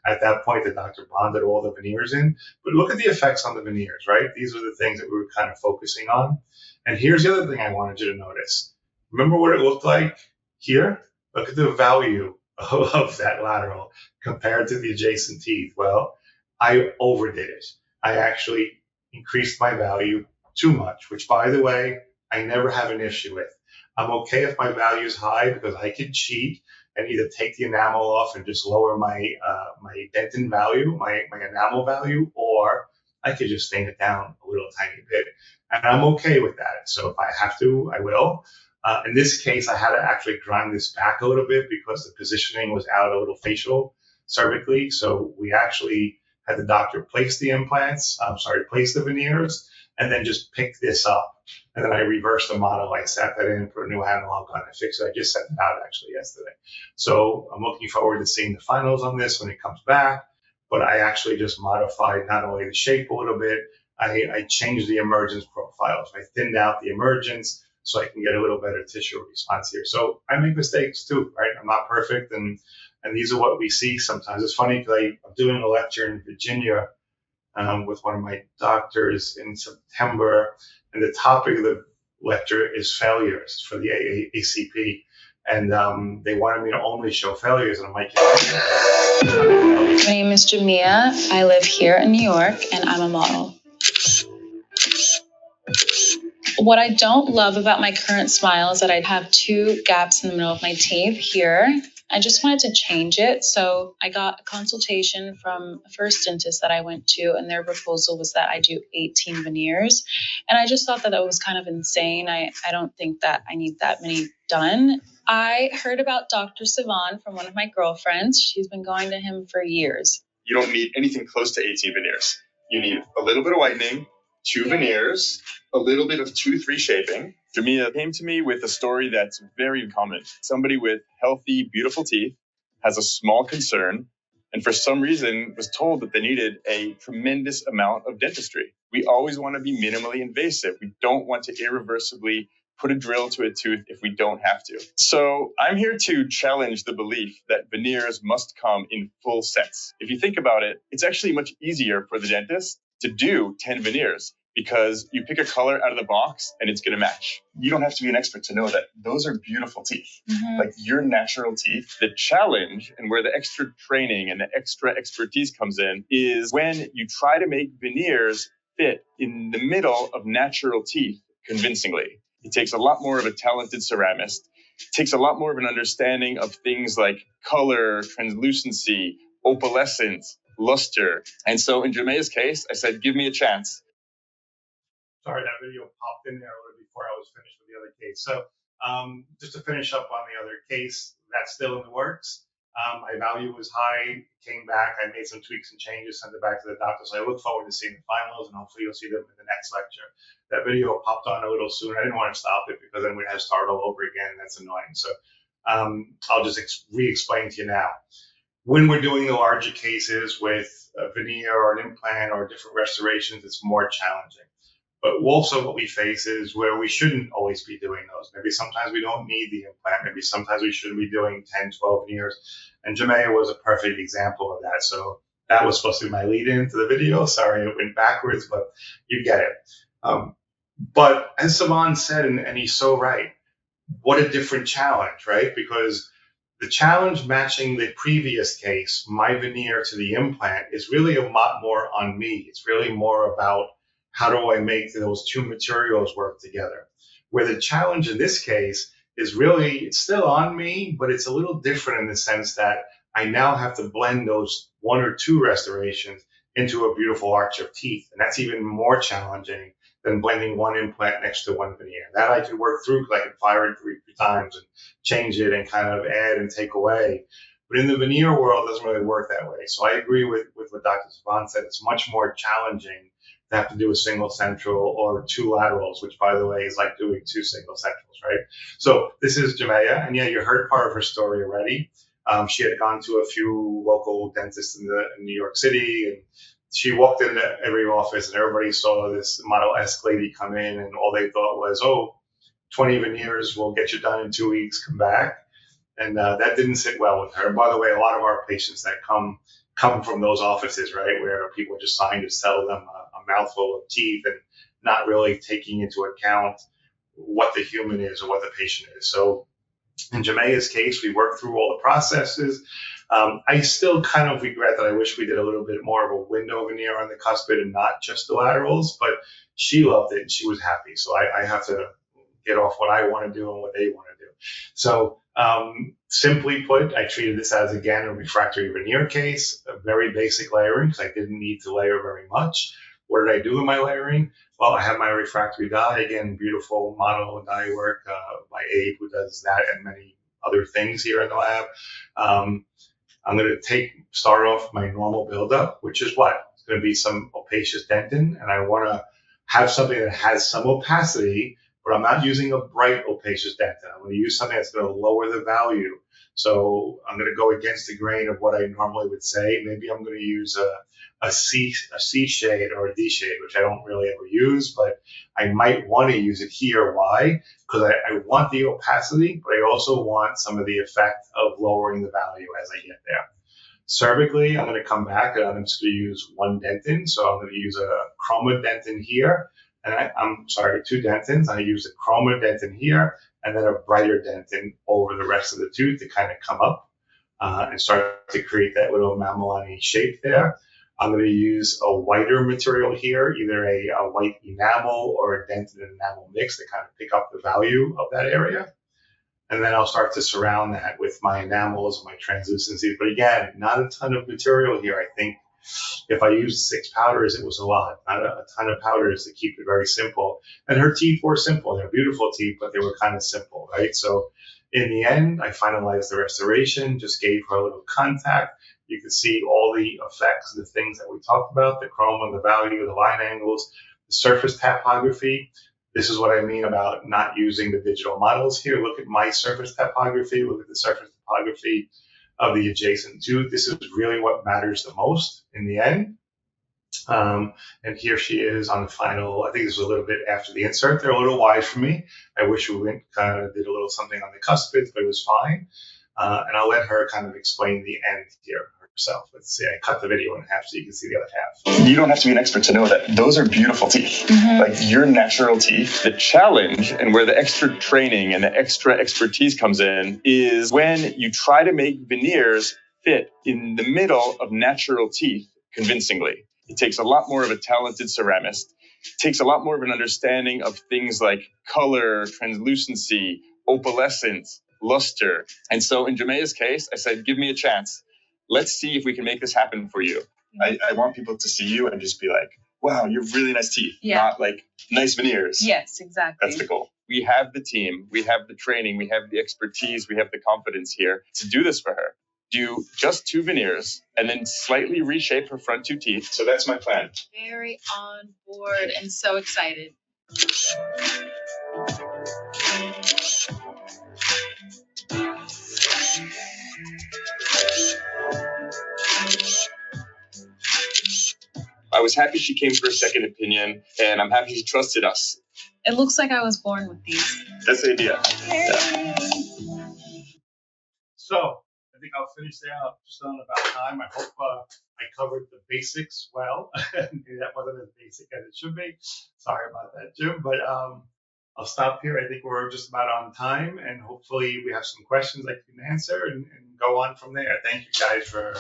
At that point, the doctor bonded all the veneers in. But look at the effects on the veneers, right? These are the things that we were kind of focusing on. And here's the other thing I wanted you to notice. Remember what it looked like here? Look at the value of that lateral compared to the adjacent teeth. Well, I overdid it. I actually increased my value too much, which, by the way, I never have an issue with. I'm okay if my value is high because I can cheat and either take the enamel off and just lower my dentin value, my enamel value, or I could just stain it down a little tiny bit. And I'm okay with that. So if I have to, I will. In this case, I had to actually grind this back a little bit because the positioning was out a little facial cervically. So we actually had the doctor place the implants, place the veneers, and then just pick this up. And then I reversed the model. I sat that in, put a new analog on, and fixed it. I just sent it out actually yesterday. So I'm looking forward to seeing the finals on this when it comes back. But I actually just modified not only the shape a little bit, I changed the emergence profile. So I thinned out the emergence so I can get a little better tissue response here. So I make mistakes too, right? I'm not perfect, and these are what we see sometimes. It's funny because I'm doing a lecture in Virginia with one of my doctors in September, and the topic of the lecture is failures for the ACP. And they wanted me to only show failures, and I'm like, my name is Jamia. I live here in New York, and I'm a model. What I don't love about my current smile is that I have 2 gaps in the middle of my teeth here. I just wanted to change it. So I got a consultation from a first dentist that I went to, and their proposal was that I do 18 veneers. And I just thought that was kind of insane. I don't think that I need that many done. I heard about Dr. Savan from one of my girlfriends. She's been going to him for years. You don't need anything close to 18 veneers. You need a little bit of whitening, 2 veneers, a little bit of tooth reshaping. Jamia came to me with a story that's very common. Somebody with healthy, beautiful teeth has a small concern, and for some reason was told that they needed a tremendous amount of dentistry. We always want to be minimally invasive. We don't want to irreversibly put a drill to a tooth if we don't have to. So I'm here to challenge the belief that veneers must come in full sets. If you think about it, it's actually much easier for the dentist to do 10 veneers because you pick a color out of the box and it's going to match. You don't have to be an expert to know that those are beautiful teeth, like your natural teeth. The challenge and where the extra training and the extra expertise comes in is when you try to make veneers fit in the middle of natural teeth convincingly. It takes a lot more of a talented ceramist. It takes a lot more of an understanding of things like color, translucency, opalescence, luster. And so in Jamaia's case, I said, give me a chance. Sorry, that video popped in there a little before I was finished with the other case. So just to finish up on the other case, that's still in the works. My value was high, came back, I made some tweaks and changes, sent it back to the doctor. So I look forward to seeing the finals, and hopefully you'll see them in the next lecture. That video popped on a little soon. I didn't want to stop it because then we'd have to start all over again, and that's annoying. So I'll just re-explain to you now. When we're doing the larger cases with a veneer or an implant or different restorations, it's more challenging. But also what we face is where we shouldn't always be doing those. Maybe sometimes we don't need the implant. Maybe sometimes we shouldn't be doing 10, 12 veneers. And Jamea was a perfect example of that. So that was supposed to be my lead into the video. Sorry, it went backwards, but you get it. But as Savan said, and he's so right, what a different challenge, right? Because the challenge matching the previous case, my veneer to the implant, is really a lot more on me. It's really more about how do I make those 2 materials work together? Where the challenge in this case is really, it's still on me, but it's a little different in the sense that I now have to blend those 1 or 2 restorations into a beautiful arch of teeth. And that's even more challenging than blending 1 implant next to 1 veneer. That I could work through because I could fire it 3 times and change it and kind of add and take away. But in the veneer world, it doesn't really work that way. So I agree with what Dr. Savan said. It's much more challenging to have to do a single central or 2 laterals, which, by the way, is like doing 2 single centrals, right? So this is Jamea, and yeah, you heard part of her story already. She had gone to a few local dentists in New York City, and she walked into every office, and everybody saw this Model S lady come in, and all they thought was, oh, 20 veneers will get you done in 2 weeks, come back. And that didn't sit well with her. And by the way, a lot of our patients that come from those offices, right, where people are just trying to sell them a mouthful of teeth and not really taking into account what the human is or what the patient is. So in Jamea's case, we worked through all the processes. I still kind of regret that I wish we did a little bit more of a window veneer on the cuspid and not just the laterals, but she loved it and she was happy. So I have to get off what I want to do and what they want to do. So simply put, I treated this as, again, a refractory veneer case, a very basic layering because I didn't need to layer very much. What did I do in my layering? Well, I have my refractory dye, again, beautiful model dye work by Abe, who does that and many other things here in the lab. I'm going to start off my normal buildup, which is what? It's going to be some opacious dentin, and I want to have something that has some opacity, but I'm not using a bright opacious dentin. I'm going to use something that's going to lower the value. So I'm going to go against the grain of what I normally would say. Maybe I'm going to use a C shade or a D shade, which I don't really ever use, but I might want to use it here. Why? Because I want the opacity, but I also want some of the effect of lowering the value as I get there. Cervically, I'm going to come back and I'm just going to use one dentin. So I'm going to use a chroma dentin here. And I'm sorry, two dentins. I use a chroma dentin here and then a brighter dentin over the rest of the tooth to kind of come up and start to create that little mamelon shape there. I'm going to use a whiter material here, either a white enamel or a dentin and enamel mix to kind of pick up the value of that area. And then I'll start to surround that with my enamels, my translucencies. But again, not a ton of material here. I think if I used 6 powders, it was a lot, not a ton of powders to keep it very simple. And her teeth were simple. They're beautiful teeth, but they were kind of simple, right? So in the end, I finalized the restoration, just gave her a little contact. You can see all the effects, the things that we talked about, the chroma, the value, the line angles, the surface topography. This is what I mean about not using the digital models here. Look at my surface topography. Look at the surface topography of the adjacent tooth. This is really what matters the most in the end. And here she is on the final. I think this was a little bit after the insert. They're a little wide for me. I wish we went kind of did a little something on the cuspids, but it was fine. And I'll let her kind of explain the end here herself. Let's see, I cut the video in half so you can see the other half. You don't have to be an expert to know that those are beautiful teeth. Like your natural teeth. The challenge and where the extra training and the extra expertise comes in is when you try to make veneers fit in the middle of natural teeth convincingly. It takes a lot more of a talented ceramist. It takes a lot more of an understanding of things like color, translucency, opalescence, luster. And so in Jamea's case, I said, give me a chance. Let's see if we can make this happen for you. I want people to see you and just be like, wow, you have really nice teeth. Yeah. Not like nice veneers. Yes, exactly. That's the goal. We have the team, we have the training, we have the expertise, we have the confidence here to do this for her. Do just 2 veneers and then slightly reshape her front 2 teeth. So that's my plan. Very on board and so excited. I was happy she came for a second opinion, and I'm happy she trusted us. It looks like I was born with these. That's the idea. Yeah. So I think I'll finish there. I'm just on about time. I hope I covered the basics well. Maybe that wasn't as basic as it should be. Sorry about that, Jim. But I'll stop here. I think we're just about on time, and hopefully we have some questions I can answer and go on from there. Thank you guys for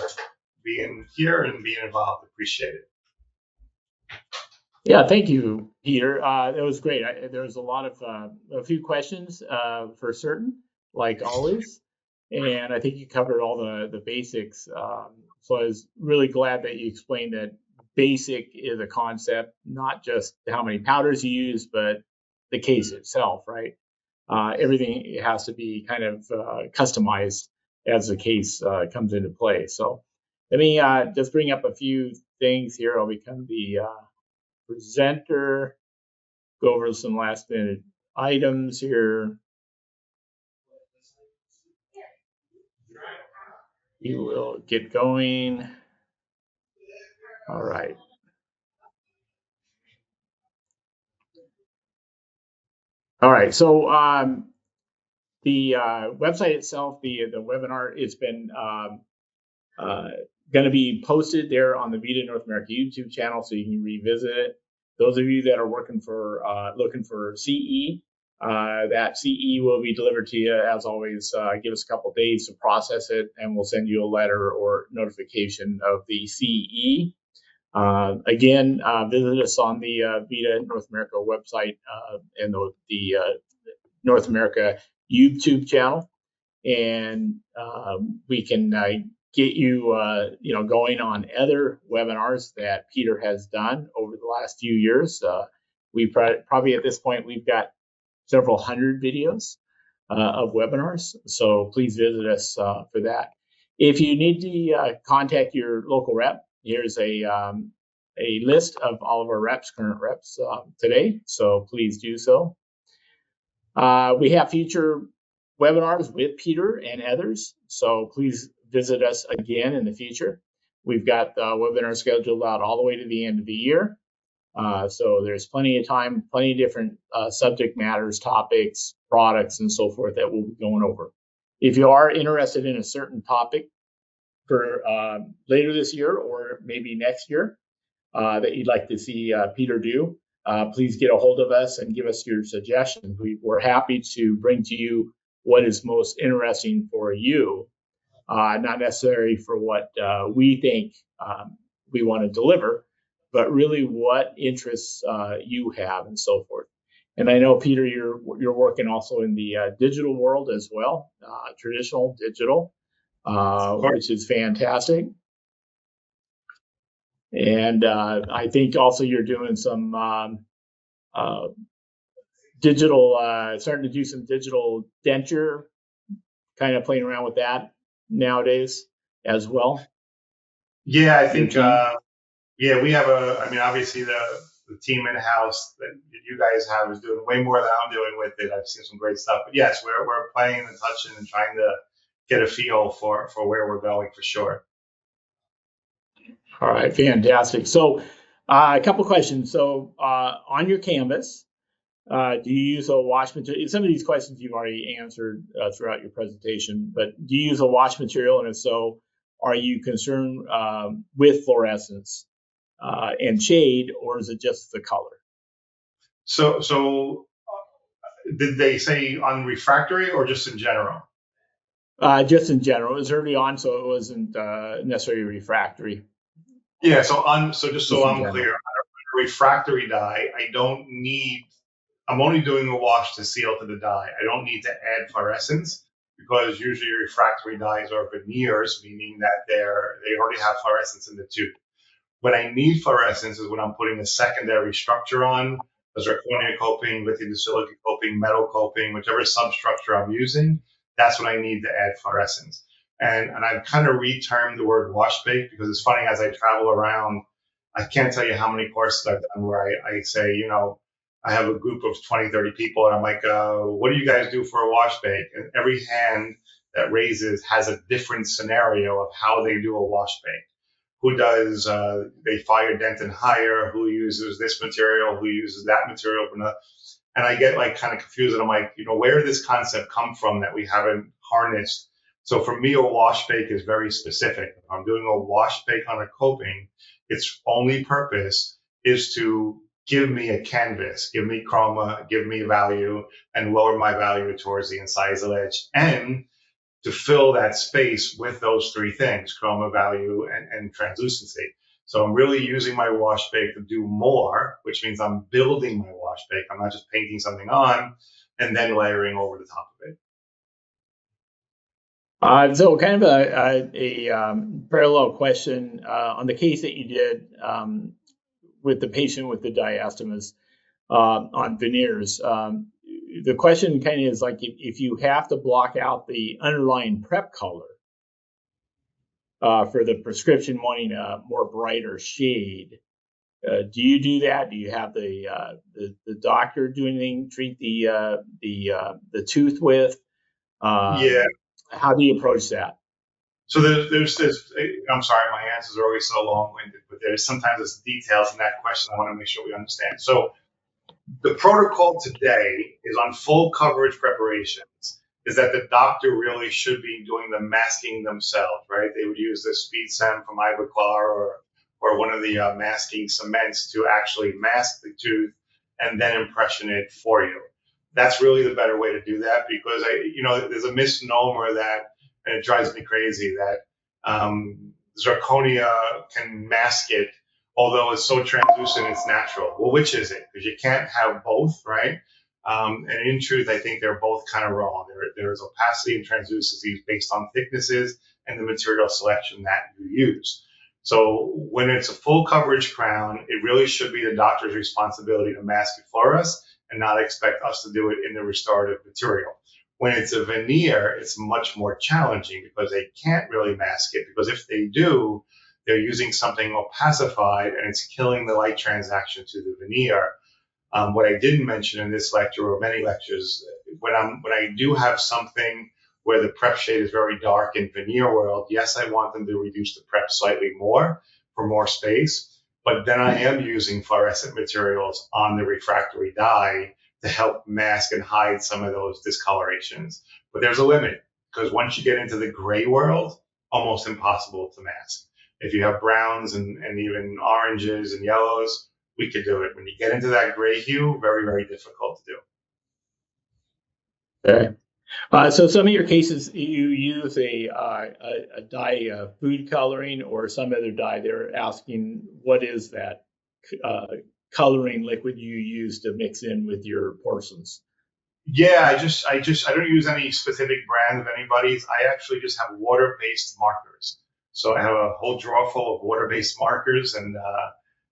being here and being involved. Appreciate it. Yeah, thank you, Peter. That was great. There was a few questions for certain, like always, and I think you covered all the basics. So I was really glad that you explained that basic is a concept, not just how many powders you use, but the case itself, right? Everything has to be kind of customized as the case comes into play. So let me just bring up a few things here. I'll become the presenter, go over some last minute items here. We will get going. All right. All right, so the website itself, the webinar, it's been going to be posted there on the VITA North America YouTube channel, so you can revisit it. Those of you that are looking for CE, that CE will be delivered to you. As always, give us a couple days to process it, and we'll send you a letter or notification of the CE. Again, visit us on the VITA North America website and the North America YouTube channel, and we can get you going on other webinars that Peter has done over the last few years. We probably at this point we've got several hundred videos of webinars, so please visit us for that. If you need to contact your local rep, here's a list of all of our reps, current reps today, so please do so. We have future webinars with Peter and others, so please visit us again in the future. We've got webinars scheduled out all the way to the end of the year. So there's plenty of time, plenty of different subject matters, topics, products, and so forth that we'll be going over. If you are interested in a certain topic for later this year or maybe next year that you'd like to see Peter do, please get a hold of us and give us your suggestions. We're happy to bring to you what is most interesting for you, not necessarily for what we think we want to deliver, but really what interests you have and so forth. And I know, Peter, you're working also in the digital world as well, traditional digital, which is fantastic. And I think also you're doing some digital, starting to do some digital denture, kind of playing around with that nowadays as well. Yeah, I think, we have obviously the team in-house that you guys have is doing way more than I'm doing with it. I've seen some great stuff. But yes, we're playing and touching and trying to get a feel for where we're going for sure. All right, fantastic. So a couple questions. So on your canvas, do you use a wash material? Some of these questions you've already answered throughout your presentation, but do you use a wash material? And if so, are you concerned with fluorescence and shade, or is it just the color? So did they say on refractory or just in general? Just in general. It was early on, so it wasn't necessarily refractory. Yeah, just so I'm clear, on a refractory dye, I'm only doing a wash to seal to the dye. I don't need to add fluorescence because usually refractory dyes are veneers, meaning that they already have fluorescence in the tube. When I need fluorescence is when I'm putting a secondary structure on, a zirconia coping, lithium disilicate coping, metal coping, whichever substructure I'm using, that's when I need to add fluorescence. And I've kind of retermed the word wash bake because it's funny, as I travel around, I can't tell you how many courses I've done where I say, I have a group of 20, 30 people and I'm like, what do you guys do for a wash bake? And every hand that raises has a different scenario of how they do a wash bake. Who does, they fire dentin higher, who uses this material, who uses that material. And I get kind of confused and I'm like, where did this concept come from that we haven't harnessed? So for me, a wash bake is very specific. If I'm doing a wash bake on a coping, its only purpose is to give me a canvas, give me chroma, give me value, and lower my value towards the incisal edge, and to fill that space with those three things, chroma, value, and translucency. So I'm really using my wash bake to do more, which means I'm building my wash bake. I'm not just painting something on and then layering over the top of it. So kind of a parallel question on the case that you did with the patient with the diastemas on veneers. The question kind of is like, if you have to block out the underlying prep color for the prescription wanting a more brighter shade, do you do that? Do you have the doctor do anything, treat the tooth with? Yeah. How do you approach that? So there's this, I'm sorry, my answers are always so long-winded, but there's sometimes details in that question I want to make sure we understand. So the protocol today is on full coverage preparations, is that the doctor really should be doing the masking themselves, right? They would use the speed sem from Ivoclar or one of the masking cements to actually mask the tooth and then impression it for you. That's really the better way to do that because there's a misnomer that, and it drives me crazy, that zirconia can mask it, although it's so translucent it's natural. Well, which is it? Because you can't have both, right? And in truth, I think they're both kind of wrong. There's opacity and translucency based on thicknesses and the material selection that you use. So when it's a full coverage crown, it really should be the doctor's responsibility to mask it for us and not expect us to do it in the restorative material. When it's a veneer, it's much more challenging because they can't really mask it, because if they do, they're using something opacified and it's killing the light transaction to the veneer. What I didn't mention in this lecture or many lectures when I do have something where the prep shade is very dark in veneer world, yes, I want them to reduce the prep slightly more for more space, but then I am using fluorescent materials on the refractory die to help mask and hide some of those discolorations. But there's a limit, because once you get into the gray world, almost impossible to mask. If you have browns and even oranges and yellows, we could do it. When you get into that gray hue, very, very difficult to do. Okay. So some of your cases, you use a dye, food coloring, or some other dye. They're asking, what is that coloring liquid you use to mix in with your porcelains? Yeah, I don't use any specific brand of anybody's. I actually just have water-based markers. So I have a whole drawer full of water-based markers, and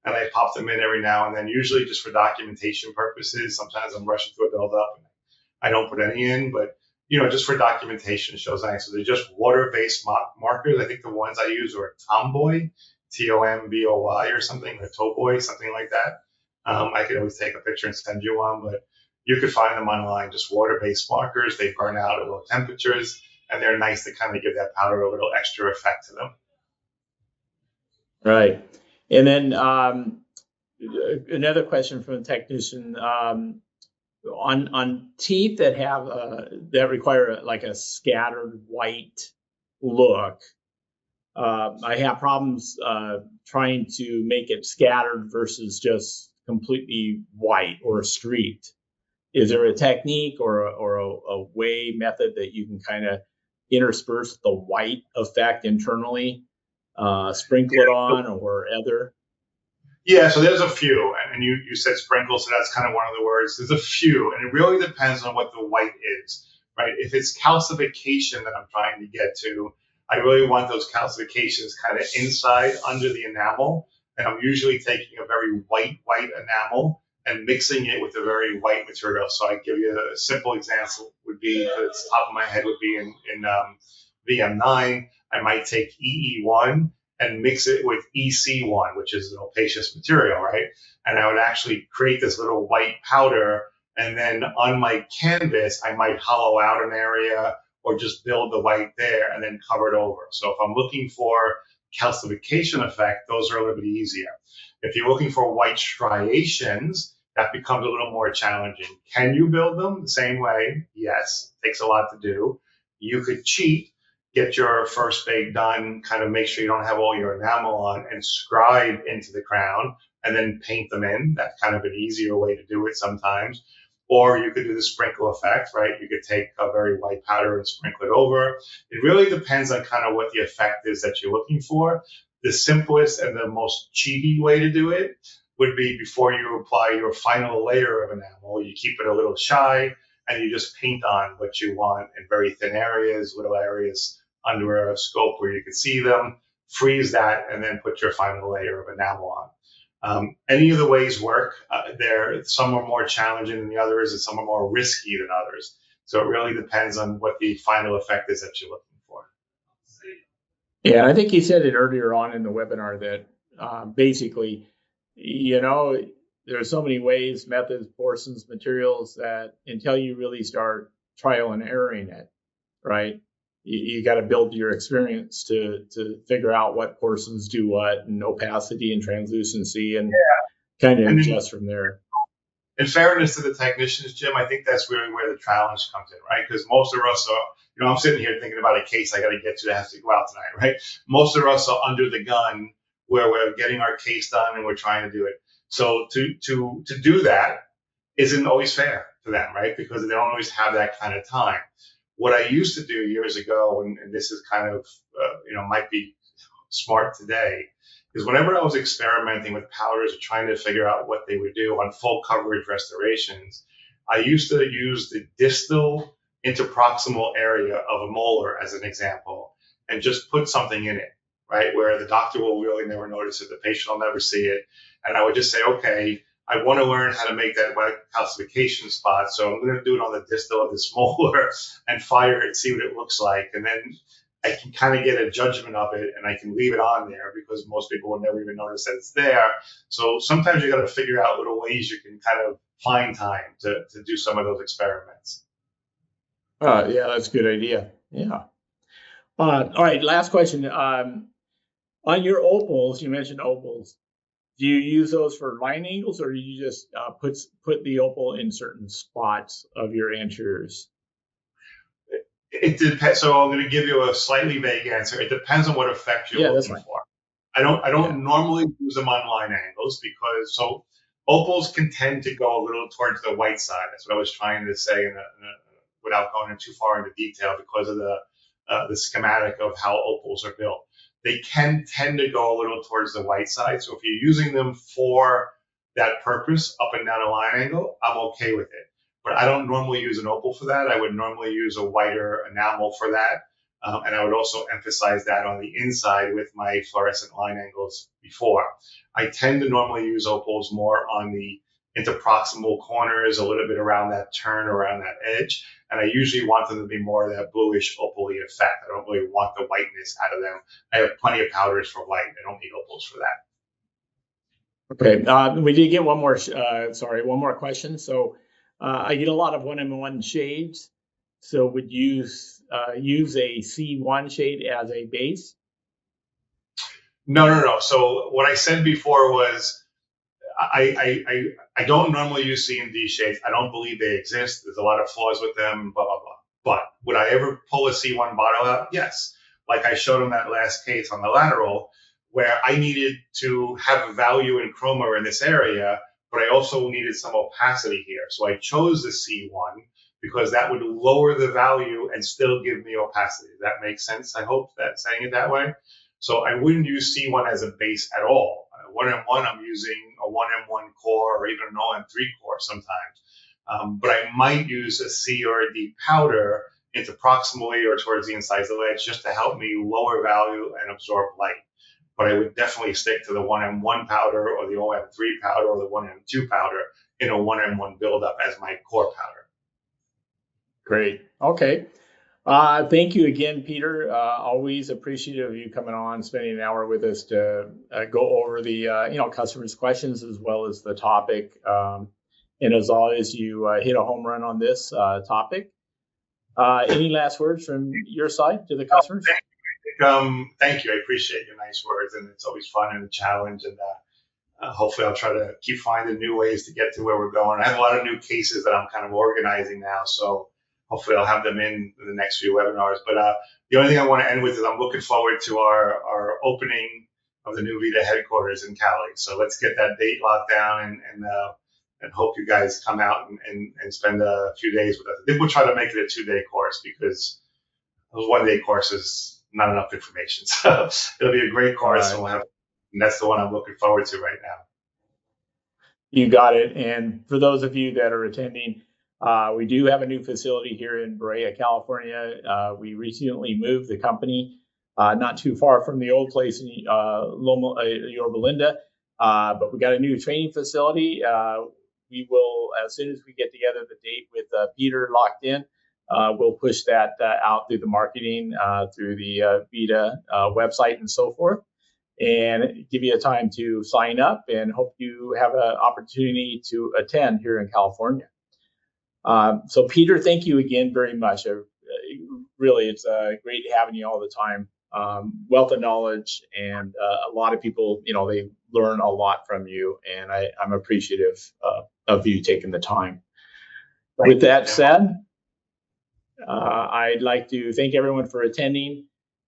I pop them in every now and then, usually just for documentation purposes. Sometimes I'm rushing through a build-up and I don't put any in, but just for documentation, it shows nice. So they're just water-based markers. I think the ones I use are Tomboy, Tomboy or something, or Toboy, something like that. I can always take a picture and send you one, but you could find them online, just water-based markers. They burn out at low temperatures, and they're nice to kind of give that powder a little extra effect to them. Right. And then another question from a technician, on teeth that have that require like a scattered white look, I have problems trying to make it scattered versus just completely white or streaked. Is there a technique or a way method that you can kind of intersperse the white effect internally, sprinkle it on, or other? Yeah, so there's a few, and you said sprinkle, so that's kind of one of the words. There's a few, and it really depends on what the white is, right? If it's calcification that I'm trying to get to, I really want those calcifications kind of inside under the enamel, and I'm usually taking a very white enamel and mixing it with a very white material. So I give you a simple example would be, the top of my head would be in VM9, I might take EE1 and mix it with EC1, which is an opacious material, right? And I would actually create this little white powder, and then on my canvas, I might hollow out an area or just build the white there and then cover it over. So if I'm looking for calcification effect, those are a little bit easier. If you're looking for white striations, that becomes a little more challenging. Can you build them the same way? Yes, it takes a lot to do. You could cheat, get your first bake done, kind of make sure you don't have all your enamel on, and scribe into the crown and then paint them in. That's kind of an easier way to do it sometimes. Or you could do the sprinkle effect, right? You could take a very white powder and sprinkle it over. It really depends on kind of what the effect is that you're looking for. The simplest and the most cheaty way to do it would be before you apply your final layer of enamel, you keep it a little shy and you just paint on what you want in very thin areas, little areas under a scope where you can see them, freeze that, and then put your final layer of enamel on. Any of the ways work. Some are more challenging than the others, and some are more risky than others. So it really depends on what the final effect is that you're looking for. Yeah, I think you said it earlier on in the webinar that basically, there are so many ways, methods, porcelains, materials that until you really start trial and erroring it, right? You got to build your experience to figure out what porcelains do what, and opacity and translucency, and kind of adjust from there. In fairness to the technicians, Jim, I think that's really where the challenge comes in, right? Because most of us are, I'm sitting here thinking about a case I got to get to that has to go out tonight, right? Most of us are under the gun where we're getting our case done and we're trying to do it. So to do that isn't always fair to them, right? Because they don't always have that kind of time. What I used to do years ago, and this is kind of, might be smart today, is whenever I was experimenting with powders or trying to figure out what they would do on full coverage restorations, I used to use the distal interproximal area of a molar as an example and just put something in it, right? Where the doctor will really never notice it, the patient will never see it. And I would just say, okay, I want to learn how to make that white calcification spot. So I'm going to do it on the distal of this molar and fire it, see what it looks like. And then I can kind of get a judgment of it and I can leave it on there because most people will never even notice that it's there. So sometimes you got to figure out little ways you can kind of find time to do some of those experiments. Yeah, that's a good idea. Yeah. All right, last question. On your opals, you mentioned opals. Do you use those for line angles, or do you just put the opal in certain spots of your anteriors? It depends. So I'm going to give you a slightly vague answer. It depends on what effect you're Yeah, that's looking fine. for. I Yeah. don't normally use them on line angles because opals can tend to go a little towards the white side. That's what I was trying to say without going too far into detail because of the schematic of how opals are built. They can tend to go a little towards the white side. So if you're using them for that purpose, up and down a line angle, I'm okay with it. But I don't normally use an opal for that. I would normally use a whiter enamel for that. And I would also emphasize that on the inside with my fluorescent line angles before. I tend to normally use opals more on the interproximal corners, a little bit around that turn, around that edge. And I usually want them to be more of that bluish opal-y effect. I don't really want the whiteness out of them. I have plenty of powders for white. I don't need opals for that. Okay. We did get one more question. So I get a lot of 1-in-1 shades. So would you use a C1 shade as a base? No. So what I said before was I don't normally use C and D shades. I don't believe they exist. There's a lot of flaws with them, blah, blah, blah. But would I ever pull a C1 bottle out? Yes. Like I showed in that last case on the lateral, where I needed to have a value in chroma in this area, but I also needed some opacity here. So I chose the C1 because that would lower the value and still give me opacity. Does that make sense? I hope that saying it that way. So I wouldn't use C1 as a base at all. 1-in-1, I'm using a 1-in-1 core or even an OM3 core sometimes. But I might use a C or a D powder interproximally or towards the insides of the ledge just to help me lower value and absorb light. But I would definitely stick to the 1-in-1 powder or the OM3 powder or the 1-in-2 powder in a 1-in-1 buildup as my core powder. Great. Okay. Thank you again, Peter. Always appreciative of you coming on, spending an hour with us to go over the customers' questions as well as the topic. And as always, you hit a home run on this topic. Any last words from your side to the customers? Thank you. I appreciate your nice words, and it's always fun and a challenge. And hopefully, I'll try to keep finding new ways to get to where we're going. I have a lot of new cases that I'm kind of organizing now, so hopefully I'll have them in the next few webinars. But the only thing I want to end with is I'm looking forward to our opening of the new VITA headquarters in Cali. So let's get that date locked down and hope you guys come out and spend a few days with us. I think we'll try to make it a 2-day course because those 1-day courses, not enough information. So it'll be a great course, and that's the one I'm looking forward to right now. You got it. And for those of you that are attending, we do have a new facility here in Brea, California. We recently moved the company not too far from the old place in Yorba Linda, but we got a new training facility. We will, as soon as we get together the date with Peter locked in, we'll push that out through the marketing, through the VITA website and so forth, and give you a time to sign up, and hope you have an opportunity to attend here in California. So Peter, thank you again very much. Really, it's great having you all the time. Wealth of knowledge, and a lot of people, they learn a lot from you, and I'm appreciative of you taking the time. With that said, I'd like to thank everyone for attending,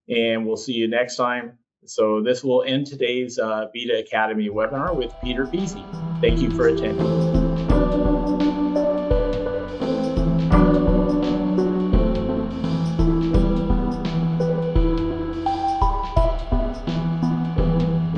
and we'll see you next time. So this will end today's VITA Academy webinar with Peter Beasy. Thank you for attending.